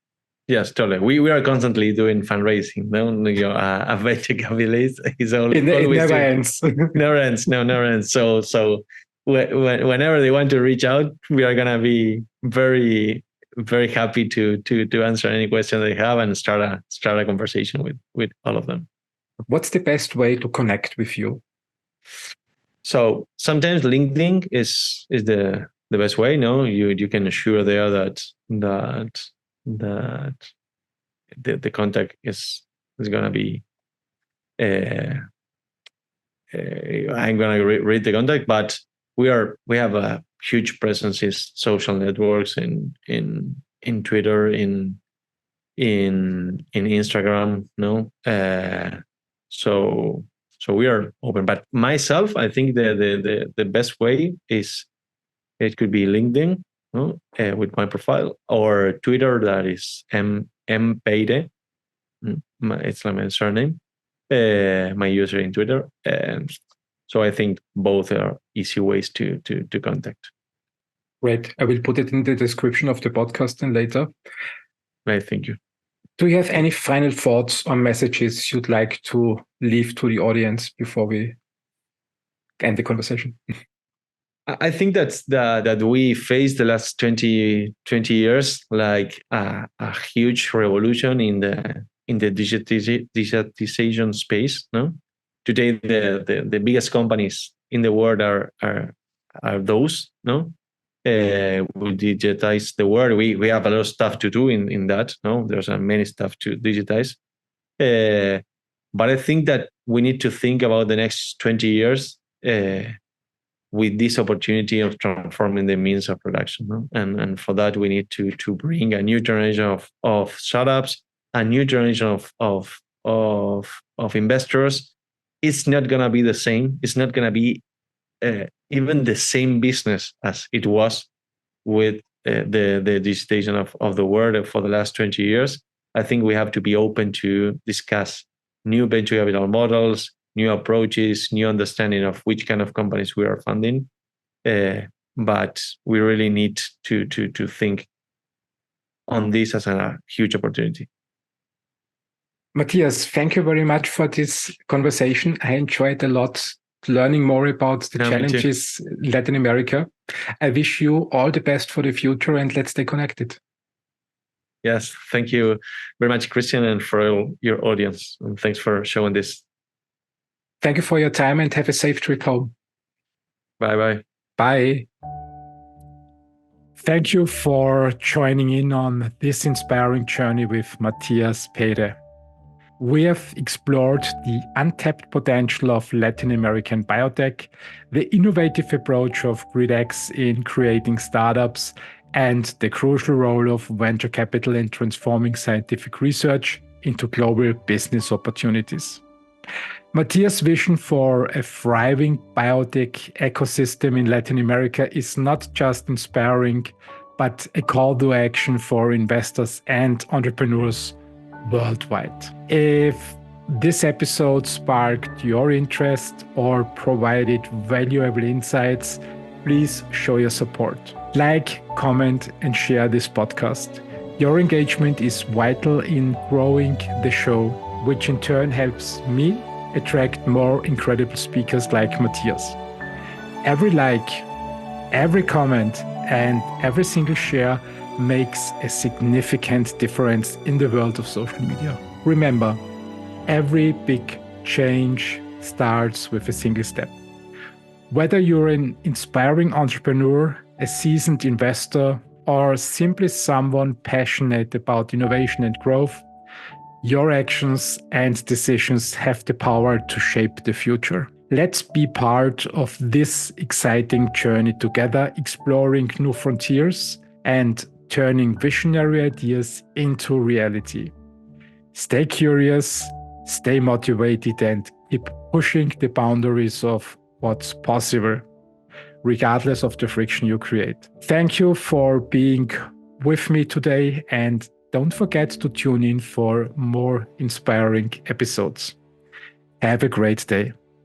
Yes, totally. We are constantly doing fundraising. No, a venture capitalist is always it never ends. Never ends. No, never ends. So whenever they want to reach out, we are gonna be very, very happy to answer any question they have and start a conversation with all of them. What's the best way to connect with you? So sometimes LinkedIn is the best way. No, you can assure there that the contact is gonna be. I'm gonna read the contact, but we have a huge presence in social networks, in Twitter, in Instagram. No, so we are open. But myself, I think the best way is it could be LinkedIn, no? With my profile, or Twitter, that is mpeire. It's like my surname, my user in Twitter. So I think both are easy ways to contact. Great. I will put it in the description of the podcast and later. Right, thank you. Do you have any final thoughts or messages you'd like to leave to the audience before we end the conversation? I think that we faced the last 20 years like a huge revolution in the digitization space. No, today the biggest companies in the world are those. No, we digitize the world. We have a lot of stuff to do in that. No, there's many stuff to digitize. But I think that we need to think about the next 20 years. With this opportunity of transforming the means of production. No? And for that, we need to bring a new generation of startups, a new generation of investors. It's not going to be the same. It's not going to be even the same business as it was with the digitization of the world for the last 20 years. I think we have to be open to discuss new venture capital models, new approaches, new understanding of which kind of companies we are funding. But we really need to think on this as a huge opportunity. Matthias, thank you very much for this conversation. I enjoyed a lot learning more about the challenges in Latin America. I wish you all the best for the future, and let's stay connected. Yes, thank you very much, Christian, and for your audience. And thanks for showing this. Thank you for your time and have a safe trip home. Bye-bye. Bye. Thank you for joining in on this inspiring journey with Matthias Pede. We have explored the untapped potential of Latin American biotech, the innovative approach of GridX in creating startups, and the crucial role of venture capital in transforming scientific research into global business opportunities. Matthias' vision for a thriving biotech ecosystem in Latin America is not just inspiring, but a call to action for investors and entrepreneurs worldwide. If this episode sparked your interest or provided valuable insights, please show your support. Like, comment, and share this podcast. Your engagement is vital in growing the show, which in turn helps me attract more incredible speakers like Matthias. Every like, every comment, and every single share makes a significant difference in the world of social media. Remember, every big change starts with a single step. Whether you're an inspiring entrepreneur, a seasoned investor, or simply someone passionate about innovation and growth, your actions and decisions have the power to shape the future. Let's be part of this exciting journey together, exploring new frontiers and turning visionary ideas into reality. Stay curious, stay motivated, and keep pushing the boundaries of what's possible, regardless of the friction you create. Thank you for being with me today, and don't forget to tune in for more inspiring episodes. Have a great day.